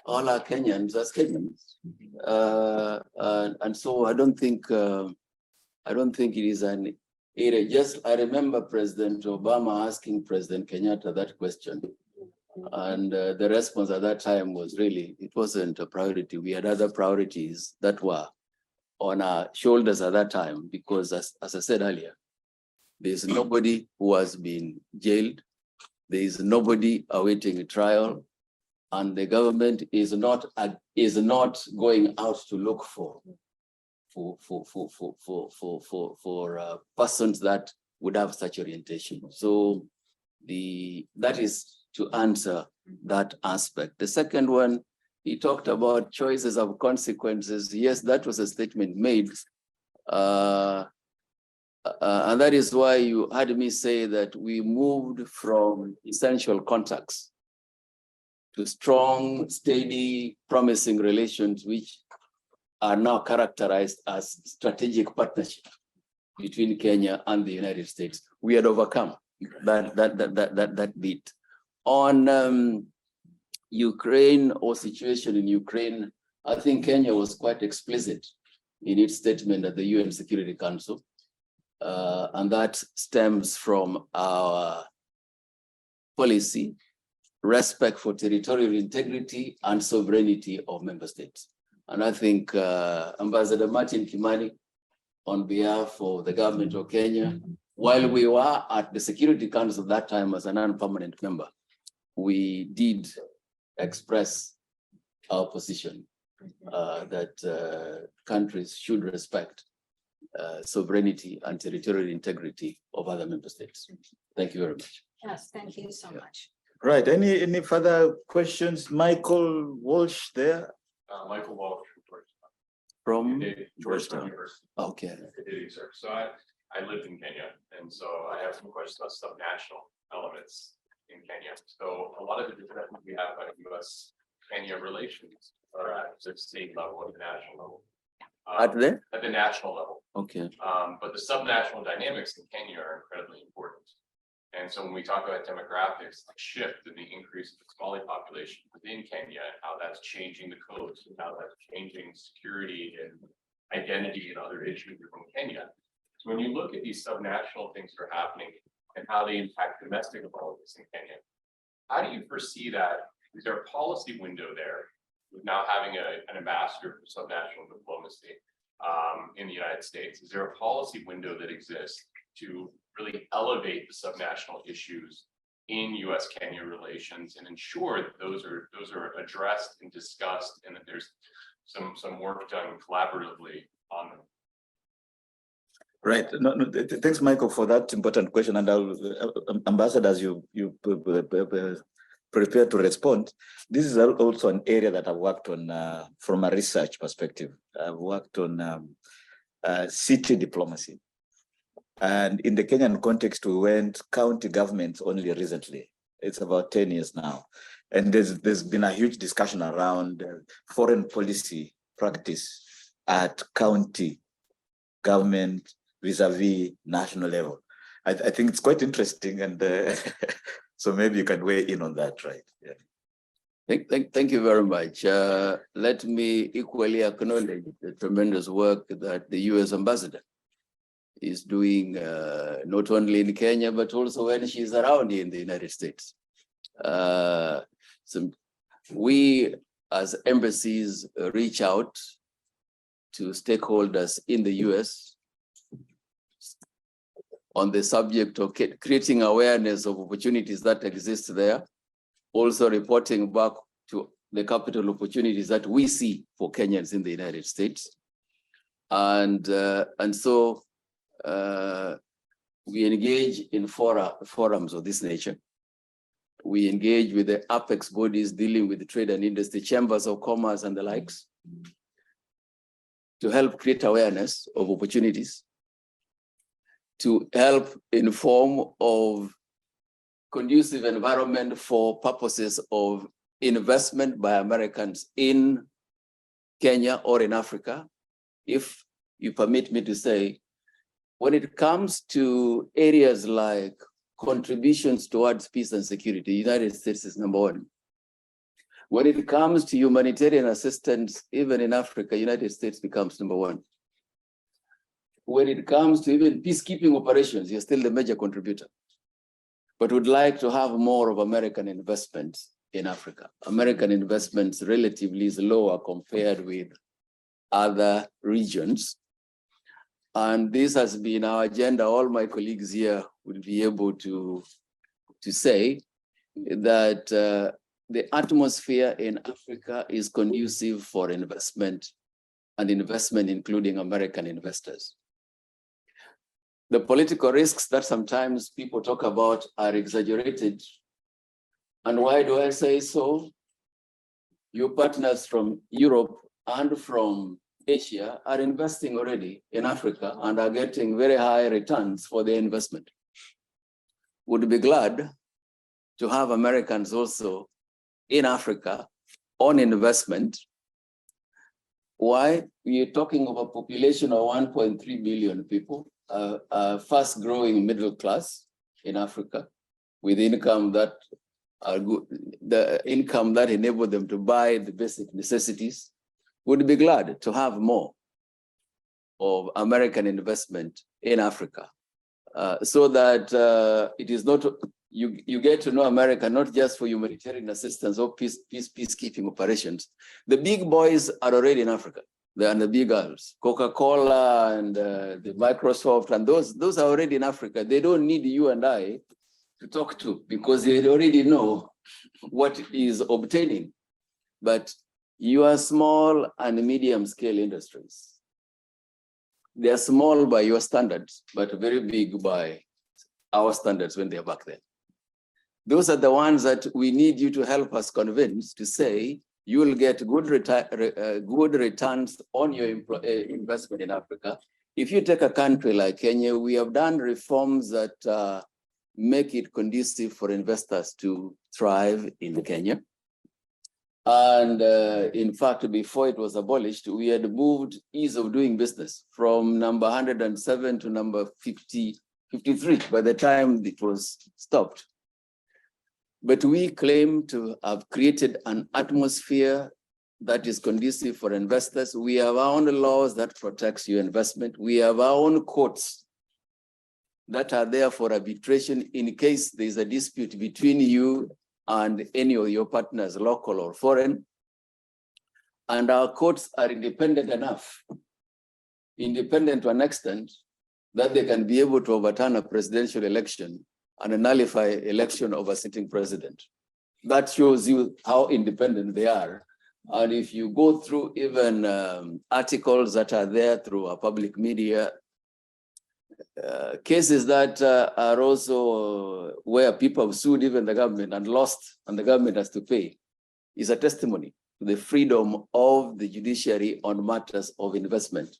all our Kenyans as Kenyans. And so I don't think it is an area. I remember President Obama asking President Kenyatta that question. And the response at that time was really, it wasn't a priority. We had other priorities that were on our shoulders at that time, because as I said earlier, there's nobody who has been jailed. There is nobody awaiting a trial, and the government is not going out to look for persons that would have such orientation. So that is to answer that aspect. The second one, he talked about choices of consequences. Yes, that was a statement made. And that is why you heard me say that we moved from essential contacts to strong, steady, promising relations, which are now characterized as strategic partnership between Kenya and the United States. We had overcome that bit. On Ukraine or situation in Ukraine, I think Kenya was quite explicit in its statement at the UN Security Council. And that stems from our policy, respect for territorial integrity and sovereignty of member states. And I think Ambassador Martin Kimani, on behalf of the government of Kenya, while we were at the Security Council at that time as a non-permanent member, we did express our position that countries should respect sovereignty and territorial integrity of other member states. Thank you very much. Yes, thank you so much. Right, any further questions? Michael Walsh there? Michael Walsh From Georgetown University. okay. Sir. So I lived in Kenya, and so I have some questions about subnational elements in Kenya. So a lot of the discussions we have about US-Kenya relations are at the state level, at the national level. At the national level. Okay. But the subnational dynamics in Kenya are incredibly important. And so when we talk about demographics, the shift in the increase of the Somali population within Kenya, and how that's changing the coast, and how that's changing security and identity and other issues within Kenya. So when you look at these subnational things that are happening and how they impact domestic politics in Kenya, how do you foresee that? Is there a policy window there with now having an ambassador for subnational diplomacy in the United States? Is there a policy window that exists to really elevate the subnational issues in US-Kenya relations and ensure that those are addressed and discussed, and that there's some work done collaboratively on them? Right. Thanks, Michael, for that important question. And I'll, Ambassador, as you prepare to respond, this is also an area that I've worked on from a research perspective. I've worked on city diplomacy. And in the Kenyan context, we went county governments only recently. It's about 10 years now. And there's been a huge discussion around foreign policy practice at county government vis-a-vis national level. I think it's quite interesting, and so maybe you can weigh in on that, right? Yeah. Thank you very much. Let me equally acknowledge the tremendous work that the US ambassador is doing, not only in Kenya, but also when she's around here in the United States. So we as embassies reach out to stakeholders in the US on the subject of creating awareness of opportunities that exist there, also reporting back to the capital opportunities that we see for Kenyans in the United States. And so we engage in forums of this nature. We engage with the apex bodies dealing with the trade and industry, chambers of commerce and the likes, to help create awareness of opportunities, to help inform of conducive environment for purposes of investment by Americans in Kenya or in Africa. If you permit me to say, when it comes to areas like contributions towards peace and security, the United States is number one. When it comes to humanitarian assistance, even in Africa, United States becomes number one. When it comes to even peacekeeping operations, you're still the major contributor. But would like to have more of American investments in Africa. American investments relatively is lower compared with other regions. And this has been our agenda. All my colleagues here will be able to say that the atmosphere in Africa is conducive for investment, and investment including American investors. The political risks that sometimes people talk about are exaggerated. And why do I say so? Your partners from Europe and from Asia are investing already in Africa and are getting very high returns for their investment. Would be glad to have Americans also in Africa on investment. Why? We are talking of a population of 1.3 billion people, a fast growing middle class in Africa with income that the income that enabled them to buy the basic necessities, would be glad to have more of American investment in Africa, so that it is not, you get to know America not just for humanitarian assistance or peacekeeping operations. The big boys are already in Africa. They are the big girls, Coca-Cola and the Microsoft, and those are already in Africa. They don't need you and I to talk to, because they already know what is obtaining. But you are small and medium scale industries. They are small by your standards, but very big by our standards when they're back there. Those are the ones that we need you to help us convince to say, you will get good returns on your investment in Africa. If you take a country like Kenya, we have done reforms that make it conducive for investors to thrive in Kenya. And in fact, before it was abolished, we had moved ease of doing business from number 107 to number 53 by the time it was stopped. But we claim to have created an atmosphere that is conducive for investors. We have our own laws that protects your investment. We have our own courts that are there for arbitration in case there's a dispute between you and any of your partners, local or foreign. And our courts are independent enough, independent to an extent that they can be able to overturn a presidential election and nullify election of a sitting president. That shows you how independent they are. And if you go through even articles that are there through our public media, cases that are also where people have sued even the government and lost, and the government has to pay, is a testimony to the freedom of the judiciary on matters of investment.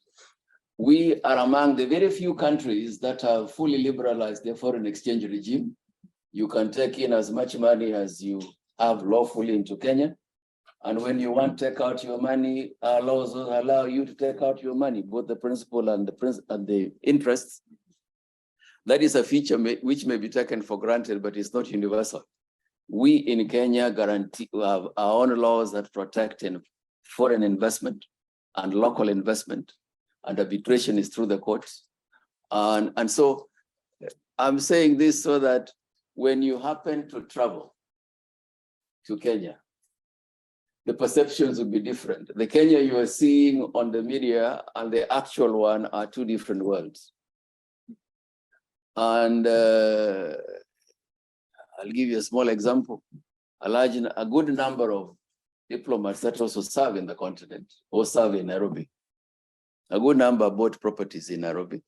We are among the very few countries that have fully liberalized their foreign exchange regime. You can take in as much money as you have lawfully into Kenya. And when you want to take out your money, our laws allow you to take out your money, both the principal and the interests. That is a feature which may be taken for granted, but it's not universal. We in Kenya guarantee we have our own laws that protect foreign investment and local investment, and arbitration is through the courts. And so I'm saying this so that when you happen to travel to Kenya, the perceptions will be different. The Kenya you are seeing on the media and the actual one are two different worlds. And I'll give you a small example. A good number of diplomats that also serve in the continent or serve in Nairobi. A good number bought properties in Nairobi.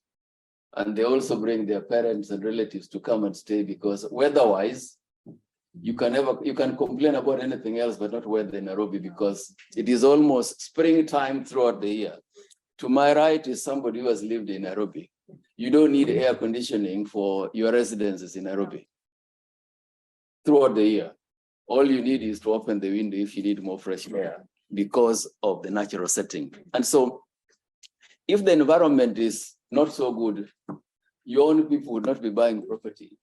And they also bring their parents and relatives to come and stay, because weather-wise, you can complain about anything else, but not weather in Nairobi, because it is almost springtime throughout the year. To my right is somebody who has lived in Nairobi. You don't need air conditioning for your residences in Nairobi throughout the year. All you need is to open the window if you need more fresh air because of the natural setting. And so if the environment is not so good, your own people would not be buying property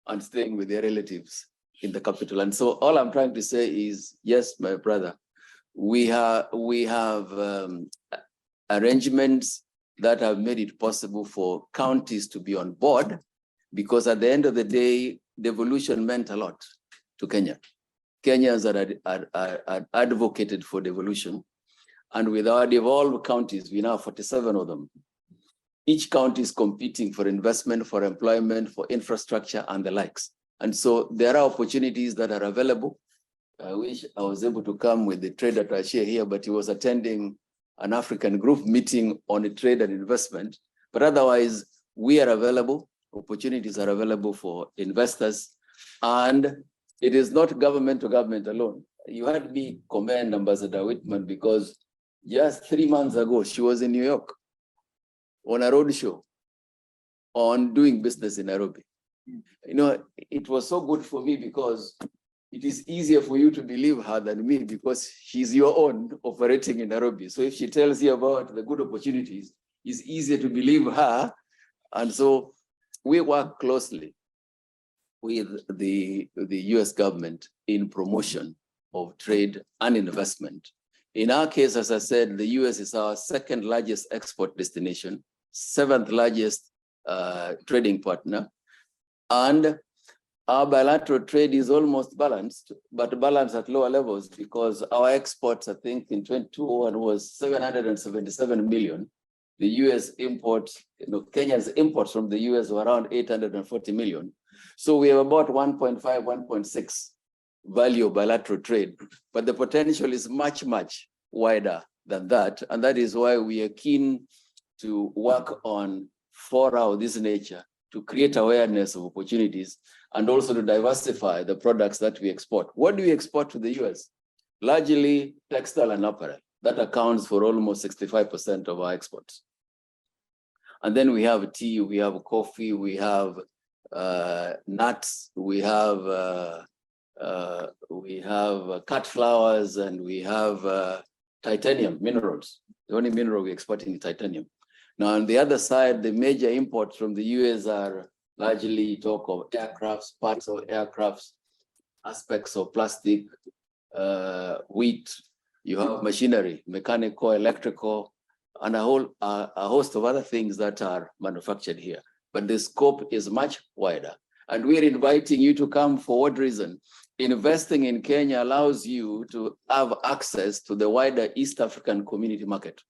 and staying with their relatives in the capital. And so all I'm trying to say is, yes, my brother, we have arrangements that have made it possible for counties to be on board, because at the end of the day, devolution meant a lot to Kenya. Kenyans are advocated for devolution. And with our devolved counties, we now have 47 of them. Each county is competing for investment, for employment, for infrastructure, and the likes. And so there are opportunities that are available. I wish I was able to come with the trade attaché here, but he was attending an African group meeting on trade and investment. But otherwise, we are available. Opportunities are available for investors. And it is not government to government alone. You had me commend Ambassador Whitman, because just 3 months ago, she was in New York on a roadshow on doing business in Nairobi. You know, it was so good for me, because it is easier for you to believe her than me, because she's your own operating in Nairobi. So if she tells you about the good opportunities, it's easier to believe her. And so we work closely with the US government in promotion of trade and investment. In our case, as I said, the US is our second largest export destination, seventh largest trading partner, and our bilateral trade is almost balanced, but balanced at lower levels because our exports, I think in 2021 was 777 million. The US imports, Kenya's imports from the US were around 840 million. So we have about 1.5, 1.6 value of bilateral trade, but the potential is much, much wider than that. And that is why we are keen to work on fora of this nature to create awareness of opportunities and also to diversify the products that we export. What do we export to the US? Largely textile and apparel. That accounts for almost 65% of our exports. And then we have tea, we have coffee, we have nuts, we have cut flowers, and we have titanium minerals. The only mineral we're exporting is titanium. Now, on the other side, the major imports from the US are largely talk of aircrafts, parts of aircrafts, aspects of plastic, wheat. You have machinery, mechanical, electrical, and a host of other things that are manufactured here. But the scope is much wider. And we're inviting you to come for what reason? Investing in Kenya allows you to have access to the wider East African community market.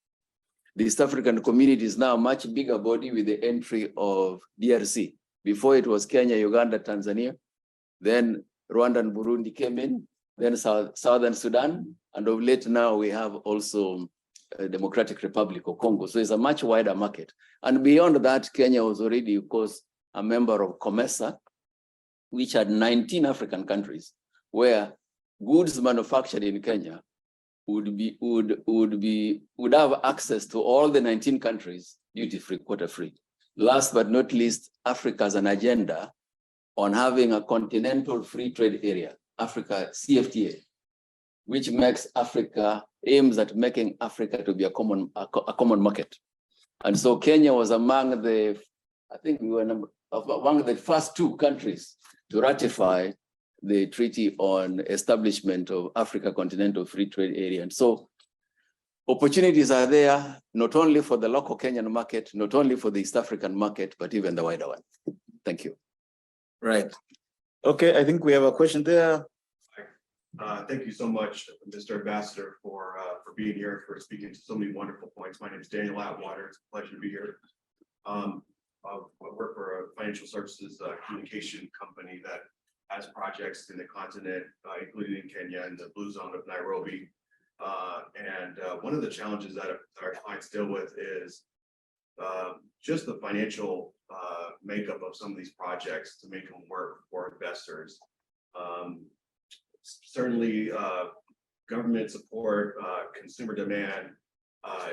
The East African community is now a much bigger body with the entry of DRC. Before it was Kenya, Uganda, Tanzania, then Rwanda and Burundi came in, then Southern Sudan, and of late now we have also Democratic Republic of Congo. So it's a much wider market. And beyond that, Kenya was already, of course, a member of COMESA, which had 19 African countries, where goods manufactured in Kenya would have access to all the 19 countries, duty-free, quota-free. Last but not least, Africa has an agenda on having a continental free trade area, Africa CFTA, which makes Africa, aims at making Africa to be a common market. And so Kenya was among the, I think we were among the first two countries to ratify the Treaty on Establishment of Africa Continental Free Trade Area. And so opportunities are there, not only for the local Kenyan market, not only for the East African market, but even the wider one. Thank you. Right. Okay, I think we have a question there. Thank you so much, Mr. Ambassador, for being here, for speaking to so many wonderful points. My name is Daniel Atwater. It's a pleasure to be here. I work for a financial services communication company that has projects in the continent, including in Kenya and the blue zone of Nairobi. And one of the challenges that our clients deal with is just the financial makeup of some of these projects to make them work for investors. Certainly, government support, consumer demand,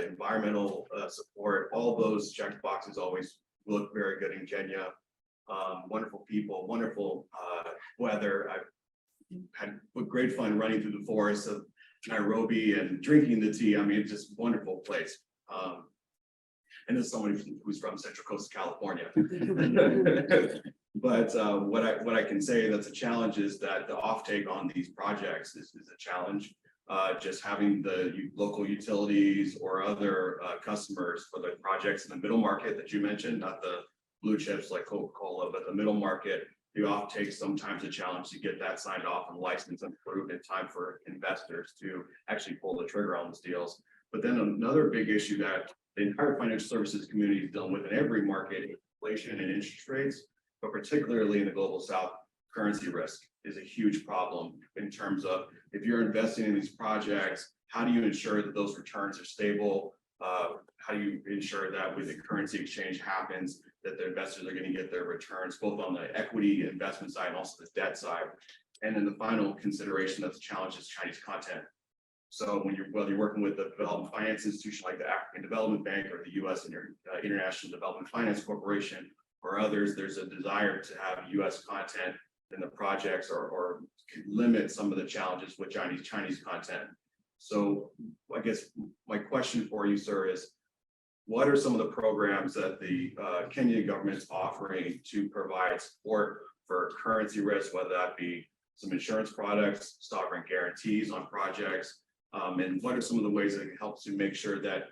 environmental support, all those check boxes always look very good in Kenya. Wonderful people, wonderful weather. I've had great fun running through the forests of Nairobi and drinking the tea. I mean, it's just a wonderful place. And as somebody who's from Central Coast of California. But what I can say that's a challenge is that the offtake on these projects is a challenge. Just having the local utilities or other customers for the projects in the middle market that you mentioned, not the blue chips like Coca-Cola, but the middle market, the offtake sometimes a challenge to get that signed off and licensed and approved in time for investors to actually pull the trigger on those deals. But then another big issue that the entire financial services community is dealing with in every market, inflation and interest rates, but particularly in the global south, currency risk is a huge problem in terms of if you're investing in these projects, how do you ensure that those returns are stable? How do you ensure that when the currency exchange happens, that the investors are going to get their returns, both on the equity investment side and also the debt side? And then the final consideration of the challenge is Chinese content. So whether you're working with the development finance institution like the African Development Bank or the U.S. International Development Finance Corporation or others, there's a desire to have U.S. content in the projects or limit some of the challenges with Chinese content. So I guess my question for you, sir, is what are some of the programs that the Kenyan government's offering to provide support for currency risk, whether that be some insurance products, sovereign guarantees on projects, and what are some of the ways that it helps to make sure that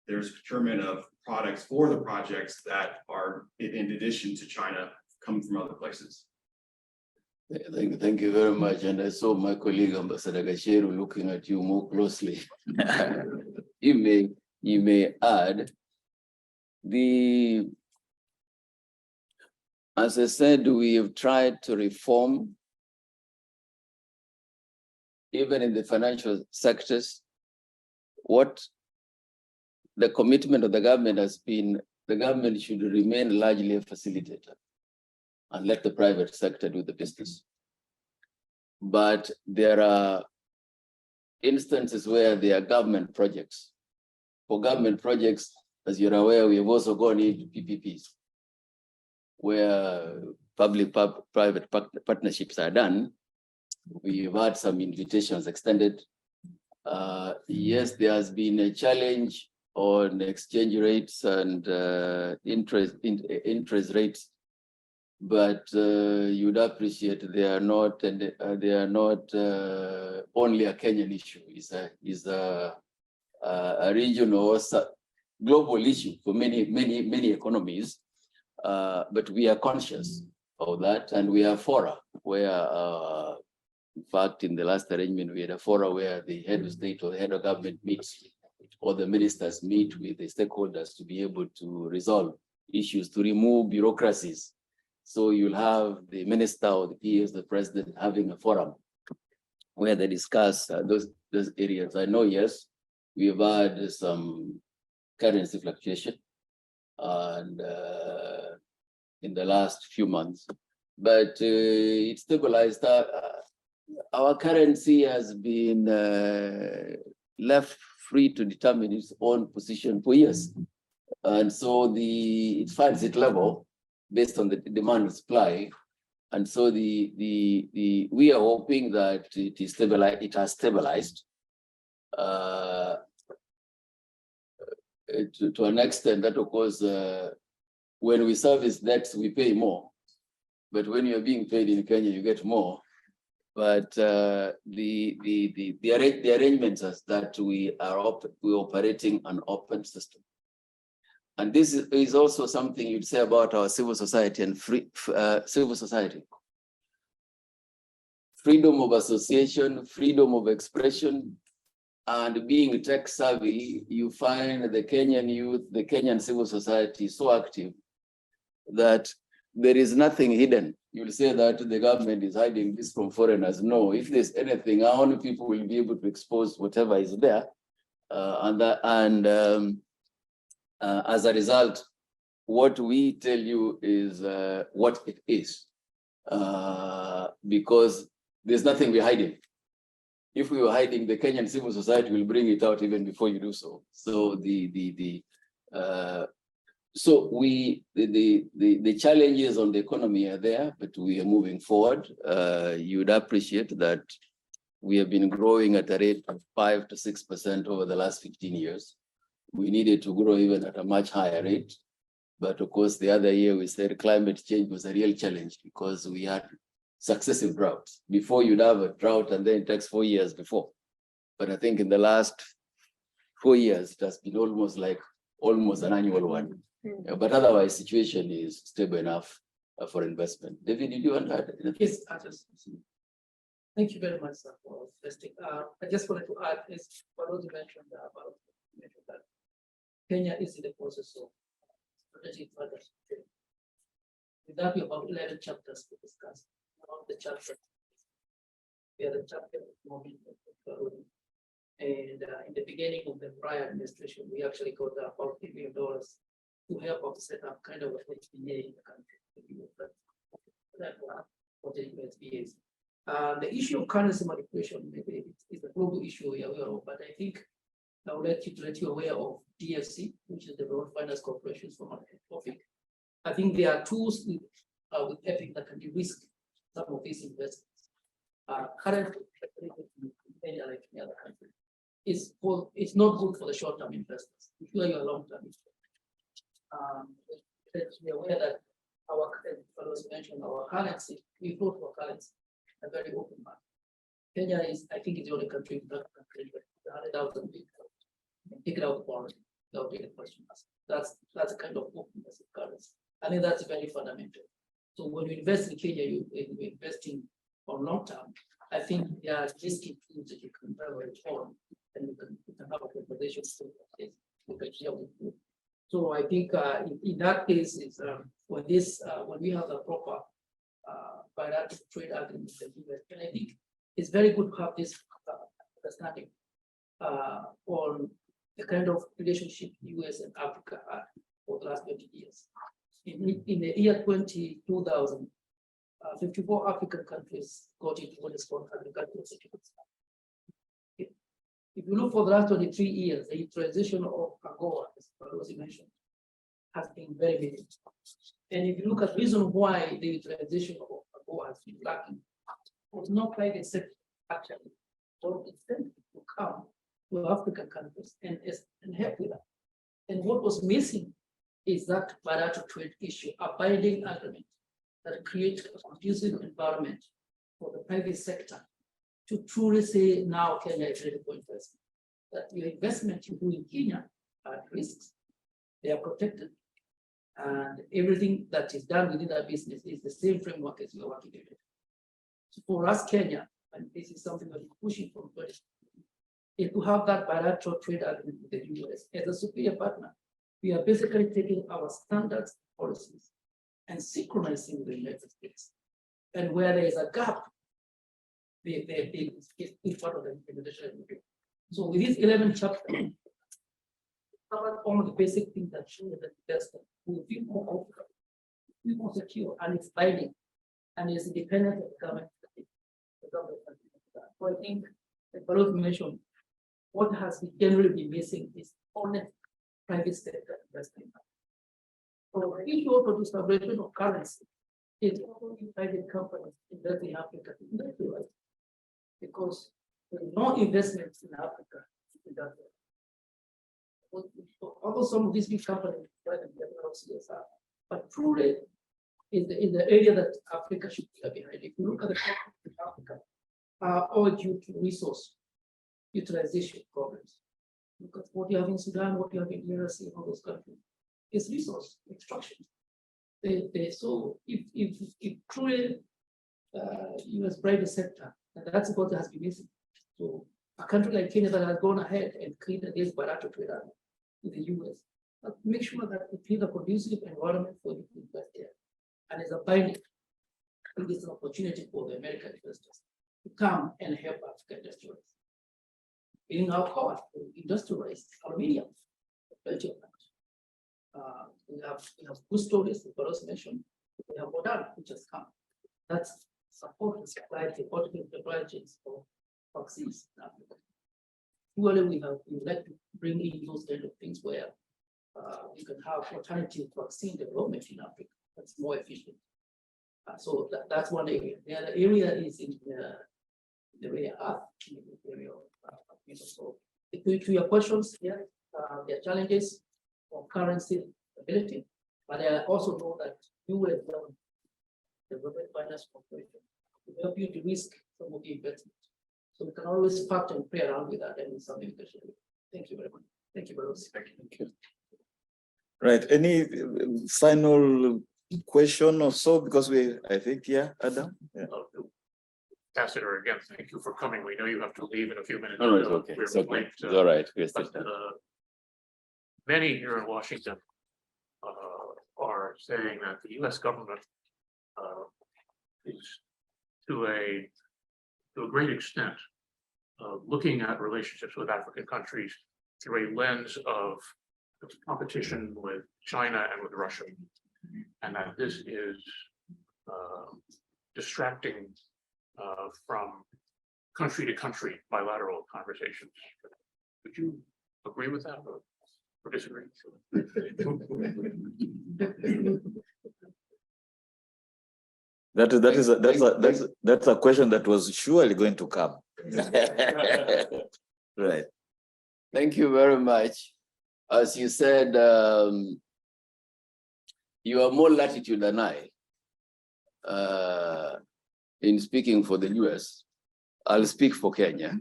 there's procurement of products for the projects that are, in addition to China, come from other places. Thank you very much. And I saw my colleague Ambassador Gasheru looking at you more closely. You may add as I said, we have tried to reform even in the financial sectors. What the commitment of the government has been, the government should remain largely a facilitator and let the private sector do the business. But there are instances where there are government projects. For government projects, as you're aware, we have also gone into PPPs, where public-private partnerships are done. We've had some invitations extended. Yes, there has been a challenge on exchange rates and interest rates, but you'd appreciate they are not only a Kenyan issue. It's a regional or global issue for many economies. But we are conscious of that, and we have fora where, in fact, in the last arrangement, we had a fora where the head of state or the head of government meets, or the ministers meet with the stakeholders to be able to resolve issues, to remove bureaucracies. So you'll have the minister or the PS, the president, having a forum where they discuss those areas. I know, yes, we've had some currency fluctuation and in the last few months, but it stabilized. Our currency has been left free to determine its own position for years, and so it finds its level based on the demand and supply, and so we are hoping that it is stabilized. It has stabilized to an extent that, of course, when we service debts, we pay more, but when you're being paid in Kenya, you get more. But the arrangements is that we're operating an open system. And this is also something you'd say about our civil society and civil society. Freedom of association, freedom of expression, and being tech savvy, you find the Kenyan youth, the Kenyan civil society so active that there is nothing hidden. You'll say that the government is hiding this from foreigners. No, if there's anything, our own people will be able to expose whatever is there. As a result, what we tell you is what it is, because there's nothing we're hiding. If we were hiding, the Kenyan civil society will bring it out even before you do so. So the challenges on the economy are there, but we are moving forward. You'd appreciate that we have been growing at a rate of 5 to 6% over the last 15 years. We needed to grow even at a much higher rate. But of course, the other year we said climate change was a real challenge because we had successive droughts. Before you'd have a drought and then it takes 4 years before. But I think in the last 4 years, it has been almost an annual one. But otherwise, situation is stable enough for investment. David, did you want to add anything? Yes, thank you very much, sir, for listening. I just wanted to add is what you mentioned about that Kenya is in the process of strategic partnership. With that, we have about 11 chapters to discuss. One of the chapters, we are the chapter of moment, and in the beginning of the prior administration, we actually got about $8 million to help us set up kind of a HBA in the country. That for the USBAs. The issue of currency manipulation maybe is a global issue we are aware of, but I think I would like to let you aware of DFC, which is the World Finance Corporation for Epic. I think there are tools with Epic that can de-risk some of these investments. Currently, like any other country, it's not good for the short-term investors. If you are long-term investors, we are aware that our, as mentioned, our currency, we vote for currency, a very open market. Kenya is, I think, is the only country in that country with 100,000 people. Pick it out for without any question. That's the kind of openness of currency. I think that's very fundamental. So when you invest in Kenya, you're investing for long term. I think there are risky things that you can leverage on, and you can have a conversation with you. So I think in that case is when we have the proper bilateral trade agreement with the US, and I think it's very good to have this understanding on the kind of relationship US and Africa had for the last 20 years. In the year 2000, 54 African countries got into what is called agricultural security. If you look for the last 23 years, the transition of AGOA, as Polic mentioned, has been very minimal. And if you look at the reason why the transition of AGOA has been lacking, was no private sector actually, or incentive to come to African countries and help with that. And what was missing is that bilateral trade issue, a binding agreement that creates a conducive environment for the private sector to truly say now Kenya is ready for investment. That your investment you do in Kenya are at risks. They are protected. And everything that is done within that business is the same framework as you are working in. So for us, Kenya, and this is something that we're pushing for, is to have that bilateral trade agreement with the US as a superior partner. We are basically taking our standards policies and synchronizing with the United States. And where there is a gap, it's part of the implementation review. So with these 11 chapters, cover all the basic things that show that investment will be more open, be more secure, and it's binding, and it's independent of the government. So I think the Polic mentioned what has generally been missing is honest private sector investment. So the issue of the establishment of currency is only private companies investing in Africa because there is no investments in Africa. Although some of these big companies but truly in the area that Africa should be behind. If you look at the countries in Africa, all due to resource utilization problems. Look at what you have in Sudan, what you have in DRC, all those countries. It's resource extraction. So if truly US private sector, and that's what has been missing. So a country like Kenya that has gone ahead and created this bilateral trade with the US, make sure that it creates a conducive environment for you to invest there. And it's a binding. I think it's an opportunity for the American investors to come and help Africa industrialize. In our court, industrialize aluminium, Belgium. We have good stories, the Polic mentioned. We have Modern, which has come. That's support the supply chains for vaccines in Africa. Usually we would like to bring in those kind of things where we can have alternative vaccine development in Africa that's more efficient. So that's one area. The other area is in the area of so to your questions here, there are challenges of currency stability, but I also know that you will the Global Finance Corporation to help you to risk some of the investment. So we can always factor and play around with that and something we can share. Thank you very much. Thank you very much. Thank you. Right. Any final question or so? Because I think, yeah, Adam. Yeah. Ambassador, again, thank you for coming. We know you have to leave in a few minutes. No, it's okay. It's okay. It's all right. But, many here in Washington are saying that the U.S. government is to a great extent looking at relationships with African countries through a lens of competition with China and with Russia, and that this is distracting from country to country bilateral conversations. Would you agree with that or disagree? That's a question that was surely going to come. Right. Thank you very much. As you said, you are more latitude than I. In speaking for the US, I'll speak for Kenya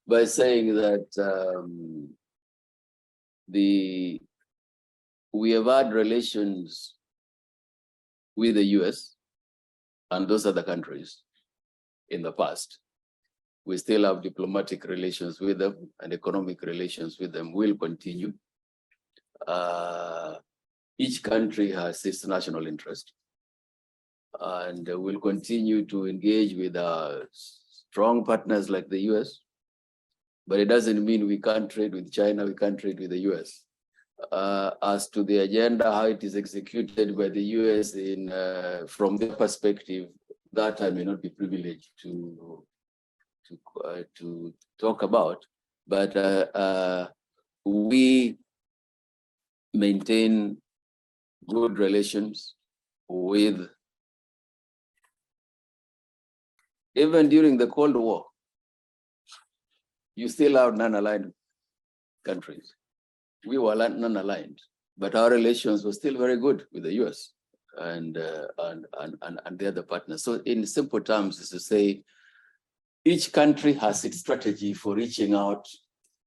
by saying that we have had relations with the US and those other countries in the past. We still have diplomatic relations with them and economic relations with them will continue. Each country has its national interest. And we'll continue to engage with strong partners like the US. But it doesn't mean we can't trade with China, we can't trade with the US. As to the agenda, how it is executed by the US from their perspective, that I may not be privileged to talk about, but we maintain good relations with, even during the Cold War, you still have non-aligned countries. We were non-aligned, but our relations were still very good with the US and the other partners. So in simple terms is to say, each country has its strategy for reaching out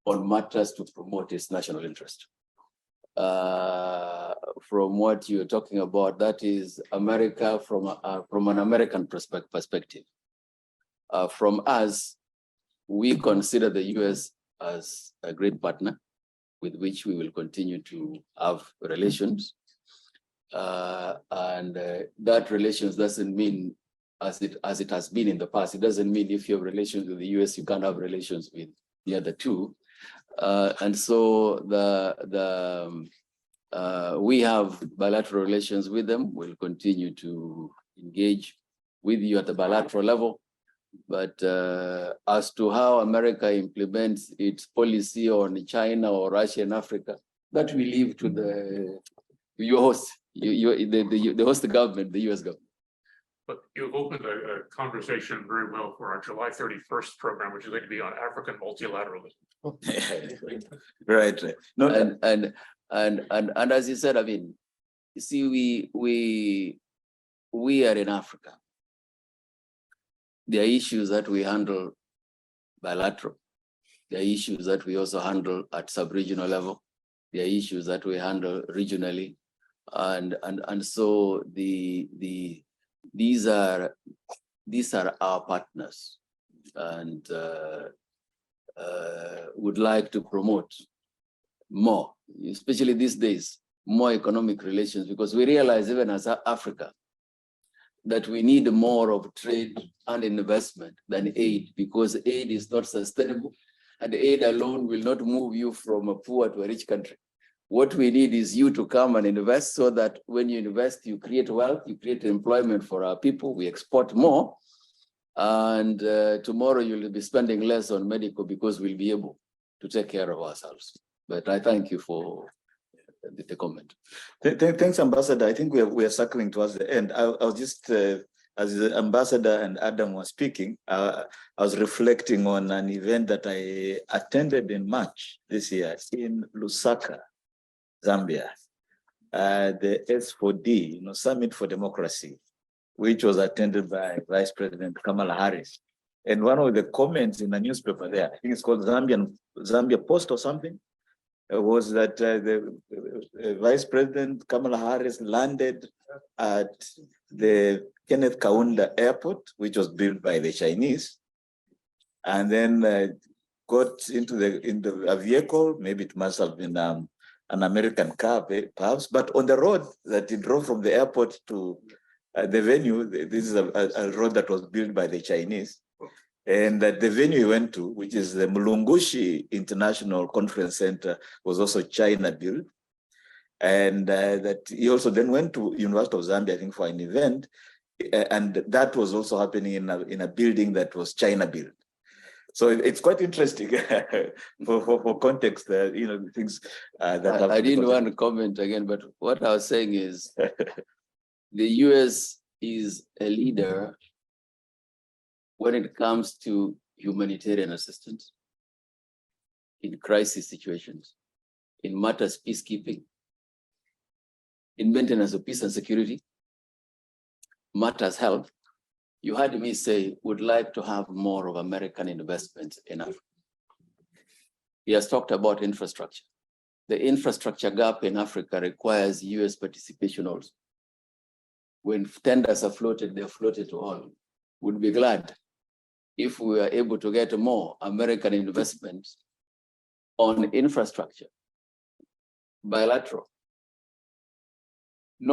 on matters to promote its national interest. From what you're talking about, that is America from an American perspective. From us, we consider the US as a great partner with which we will continue to have relations. That relations doesn't mean as it has been in the past. It doesn't mean if you have relations with the US, you can't have relations with the other two. And so we have bilateral relations with them. We'll continue to engage with you at the bilateral level. But as to how America implements its policy on China or Russia and Africa, that we leave to the host government, the US government. But you've opened a conversation very well for our July 31st program, which is going to be on African multilateralism. Right. No, and as you said, I mean, you see, we are in Africa. There are issues that we handle bilateral. There are issues that we also handle at sub-regional level. There are issues that we handle regionally, and so these are our partners, and would like to promote more, especially these days, more economic relations, because we realize even as Africa that we need more of trade and investment than aid, because aid is not sustainable, and aid alone will not move you from a poor to a rich country. What we need is you to come and invest, so that when you invest, you create wealth, you create employment for our people, we export more, and tomorrow you'll be spending less on medical because we'll be able to take care of ourselves. But I thank you for the comment. Thanks, Ambassador. I think we are circling towards the end. I was just, as the Ambassador and Adam were speaking, I was reflecting on an event that I attended in March this year in Lusaka, Zambia, the S4D, Summit for Democracy, which was attended by Vice President Kamala Harris. And one of the comments in the newspaper there, I think it's called Zambia Post or something, was that the Vice President Kamala Harris landed at the Kenneth Kaunda Airport, which was built by the Chinese, and then got into a vehicle. Maybe it must have been an American car, perhaps. But on the road that he drove from the airport to the venue, this is a road that was built by the Chinese. And that the venue he went to, which is the Mulungushi International Conference Center, was also China built. And that he also then went to University of Zambia, I think, for an event. And that was also happening in a building that was China built. So it's quite interesting for context, things that I didn't want to comment again, but what I was saying is the US is a leader when it comes to humanitarian assistance, in crisis situations, in matters peacekeeping, in maintenance of peace and security, matters health. You heard me say, would like to have more of American investment in Africa. He has talked about infrastructure. The infrastructure gap in Africa requires US participation also. When tenders are floated, they're floated to all. Would be glad if we were able to get more American investment on infrastructure, bilateral. We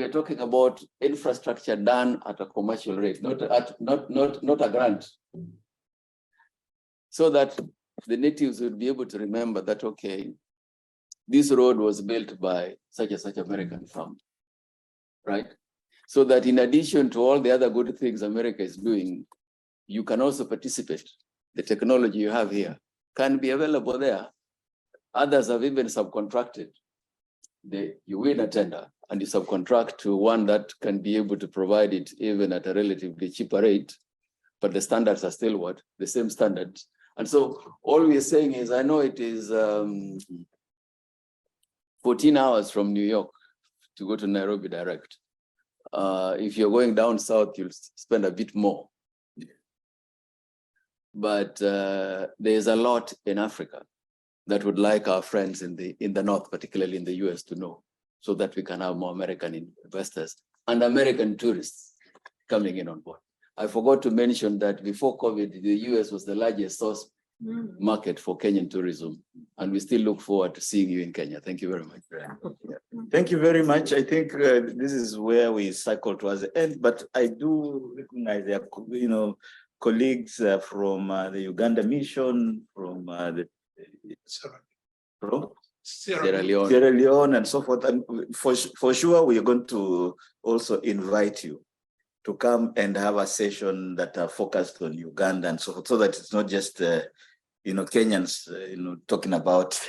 are talking about infrastructure done at a commercial rate, not a grant. So that the natives would be able to remember that, okay, this road was built by such and such American firm, right? So that in addition to all the other good things America is doing, you can also participate. The technology you have here can be available there. Others have even subcontracted. You win a tender and you subcontract to one that can be able to provide it even at a relatively cheaper rate, but the standards are still what? The same standards. And so all we are saying is, I know it is 14 hours from New York to go to Nairobi direct. If you're going down south, you'll spend a bit more. But there's a lot in Africa that would like our friends in the north, particularly in the US, to know, so that we can have more American investors and American tourists coming in on board. I forgot to mention that before COVID, the US was the largest source market for Kenyan tourism, and we still look forward to seeing you in Kenya. Thank you very much. Thank you very much. I think this is where we cycle towards the end, but I do recognize there are, colleagues from the Uganda mission, from Sierra Leone. Sierra Leone and so forth. And for sure, we are going to also invite you to come and have a session that are focused on Uganda and so forth, so that it's not just Kenyans talking about,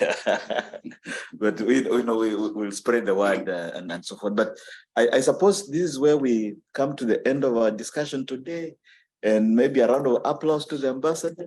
but we will spread the word and so forth. But I suppose this is where we come to the end of our discussion today, and maybe a round of applause to the ambassador.